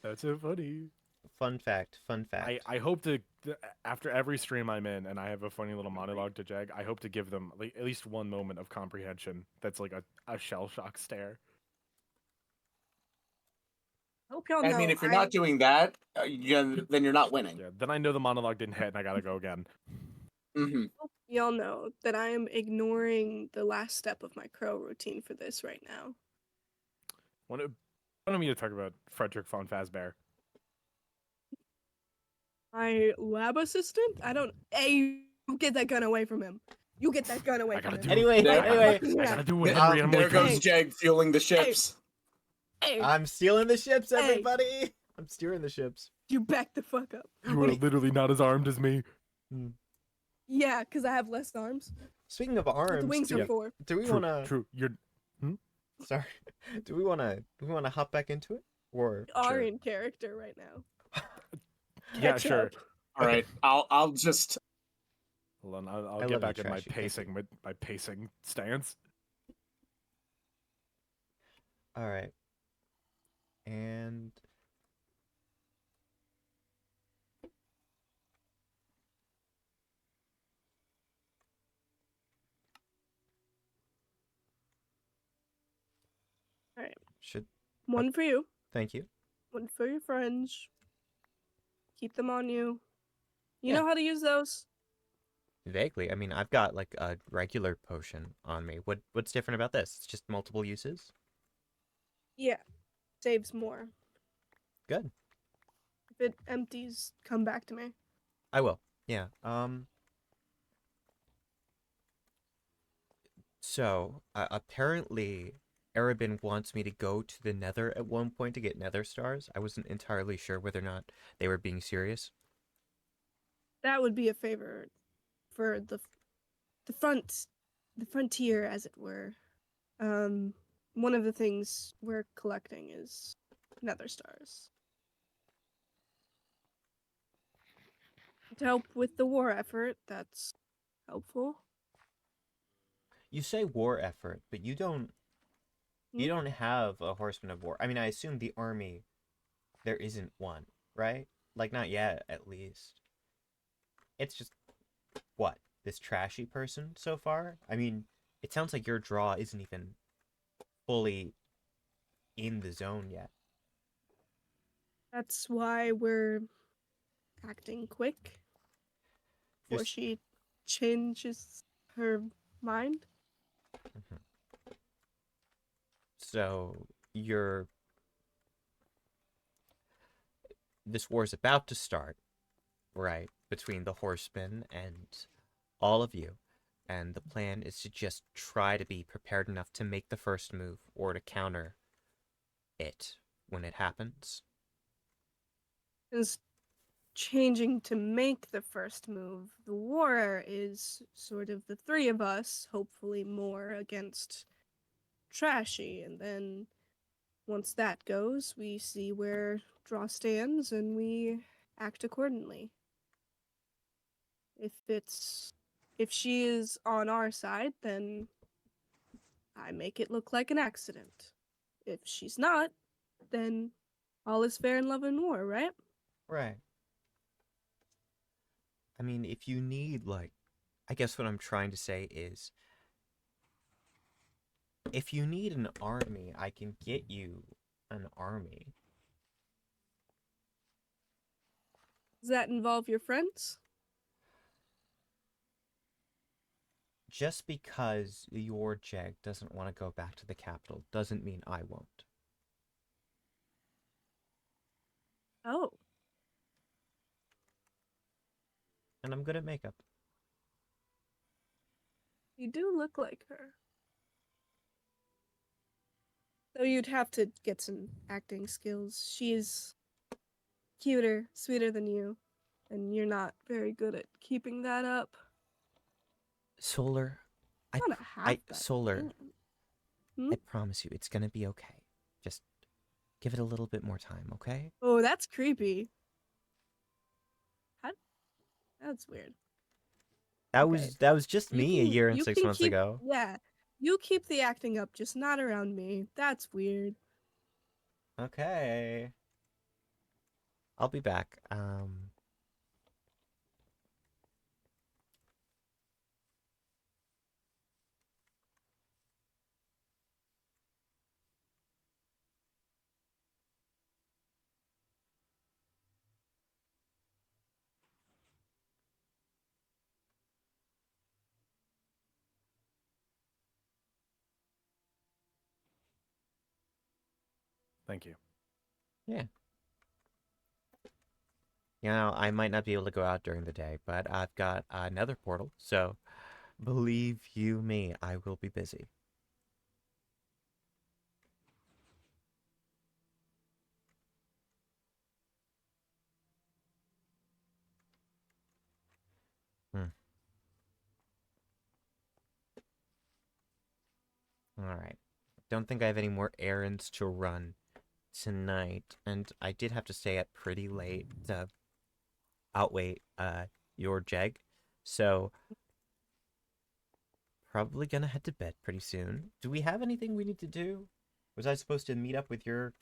that's so funny. Fun fact. Fun fact. I hope to after every stream I'm in and I have a funny little monologue to Jag, I hope to give them like, at least one moment of comprehension that's like a shell shock stare. Hope y'all I know mean, if you're not doing that, then you're not winning. Yeah, then I know the monologue didn't hit and I gotta go again. Hmm. hope y'all know that I am ignoring the last step of my crow routine for this right now. Wanted me to talk about Frederick von Fazbear. My lab assistant? I don't. Hey, you get that gun away from him. You get that gun away I from gotta him. do Anyway, There- anyway, I gotta do what There, Henry and there Emily goes Hey. Jag fueling the ships. Hey, I'm stealing the ships, Hey. everybody. I'm steering the ships. you back the fuck up. You What are do literally not as armed as me. Yeah, because I have less arms. Speaking of What arms, the wings do, are for. do we True, want to? true. You're Sorry, do we want to hop back into it, or Are in character right now. yeah, Catch sure. up. All right, I'll just. Hold on, I'll I get love back you, in my Trashy. Thank you. pacing stance. All right, and Alright. should One for you. thank you. One for your friends. Keep them on you. You Yeah. know how to use those? Vaguely, I mean, I've got like a regular potion on me. What's different about this? It's just multiple uses. Yeah. Saves more. Good. If it empties, come back to me. I will. Yeah. So apparently, Arabin wants me to go to the Nether at one point to get Nether stars. I wasn't entirely sure whether or not they were being serious. That would be a favor for the frontier, as it were. One of the things we're collecting is nether stars. To help with the war effort, that's helpful. You say war effort, but you don't. You Hmm? don't have a horseman of war. I mean, I assume the army, there isn't one, right? Like not yet, at least. It's just what this trashy person so far. I mean, it sounds like your draw isn't even fully in the zone yet. That's why we're acting quick You're before she changes her mind. Mhm. So you're this war's about to start, right? Between the horsemen and all of you. And the plan is to just try to be prepared enough to make the first move or to counter it when it happens. Is changing to make the first move. The war is sort of the three of us, hopefully more against Trashy, and then once that goes, we see where draw stands and we act accordingly. If she is on our side, then I make it look like an accident. If she's not, then all is fair in love and war, right? Right. I mean, if you need, like, I guess what I'm trying to say is if you need an army, I can get you an army. Does that involve your friends? Just because your Jag doesn't want to go back to the capital doesn't mean I won't. Oh, And I'm good at makeup. you do look like her. Though you'd have to get some acting skills. She's cuter, sweeter than you, and you're not very good at keeping that up. Solar, I, Not a half I, bad Solar, man. Hmm? I promise you, it's gonna be okay. Just give it a little bit more time, okay? Oh, that's creepy. How? That's weird. Okay. That was just You me a can year and you six can months keep ago. yeah. You keep the acting up, just not around me. That's weird. Okay. I'll be back. Thank you. Yeah. You know, I might not be able to go out during the day, but I've got another portal, so believe you me, I will be busy. Hmm. All right. Don't think I have any more errands to run tonight, and I did have to stay up pretty late to outweigh your Jeg, so probably gonna head to bed pretty soon. Do we have anything we need to do? Was I supposed to meet up with your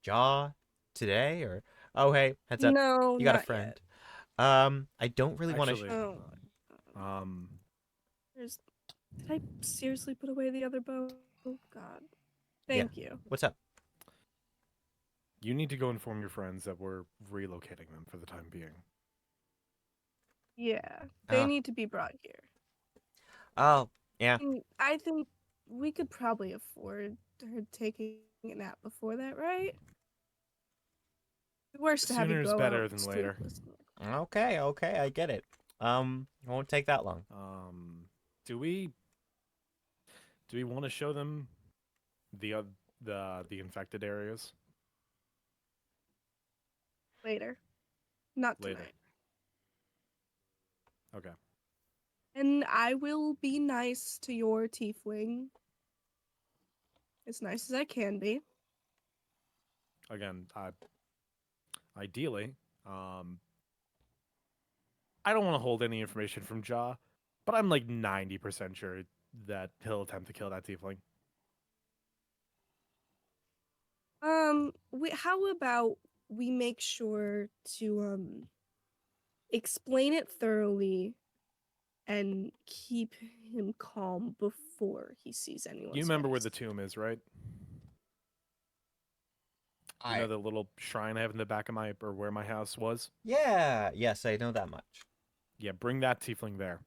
jaw today, or oh hey, heads up, No, you got a not yet. friend. I don't really want to. Actually, Oh, um, there's. Did I seriously put away the other bow? Oh God. Yeah, Thank you. what's up? you need to go inform your friends that we're relocating them for the time being. Yeah, they Oh, need to be brought here. oh, yeah. I think we could probably afford her taking a nap before that, right? Worse to have you Sooner is go out better than later. sleepless. Okay, okay, I get it. Won't take that long. Do we want to show them the the infected areas Later, not later? tonight. Okay. And I will be nice to your tiefling, as nice as I can be. Again, ideally, um, I don't want to hold any information from Jaw, but I'm like 90% sure that he'll attempt to kill that tiefling. How about we make sure to explain it thoroughly and keep him calm before he sees You anyone's remember where the face. tomb is, right? You I know the little shrine I have in the back of my or where my house was? Yeah, yes, I know that much. Yeah, bring that tiefling there.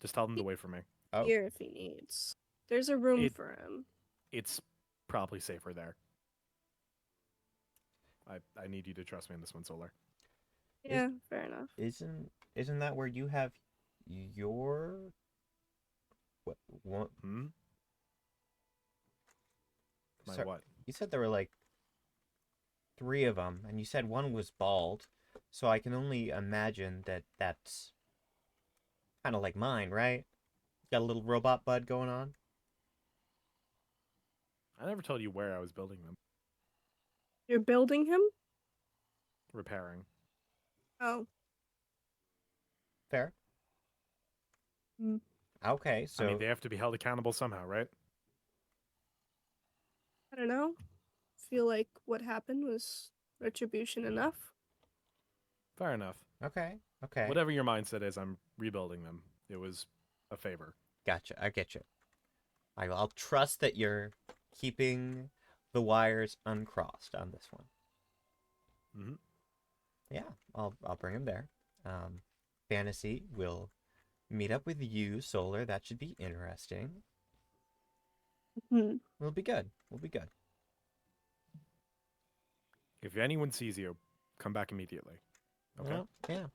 Just tell them to wait for me. Oh, Here if he needs. There's a room It for him. it's probably safer there. I need you to trust me on this one, Solar. is Yeah, fair enough. isn't that where you have your what one? Hmm? My Sorry, what? you said there were like three of them, and you said one was bald, so I can only imagine that that's kind of like mine, right? Got a little robot bud going on. I never told you where I was building them. You're building him? Repairing. Oh. Fair. Mm. Okay, I mean, so they have to be held accountable somehow, right? I don't know. Feel like what happened was retribution enough. Fair enough. okay, okay, Whatever your mindset is, I'm rebuilding them. It was a favor. gotcha. I get you. I'll trust that you're keeping the wires uncrossed on this one. Hmm. Yeah, I'll bring him there. Um, Fantasy will meet up with you, Solar. That should be interesting. Hmm. We'll be good. We'll be good. If anyone sees you, come back immediately. Okay? Well, yeah,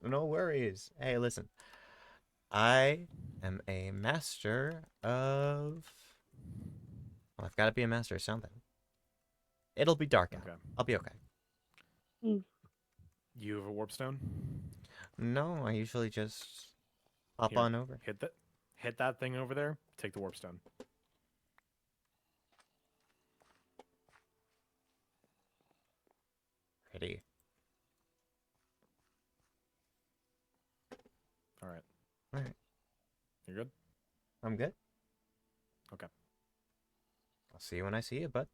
no worries. Hey, listen, I am a master of. Well, I've got to be a master of something. It'll be dark out. Okay. I'll be okay. Mm. You have a warp stone? No, I usually just hop Here. on over. Hit that thing over there. Take the warp stone. pretty. All right. All right. You're good? I'm good. Okay. I'll see you when I see you, bud.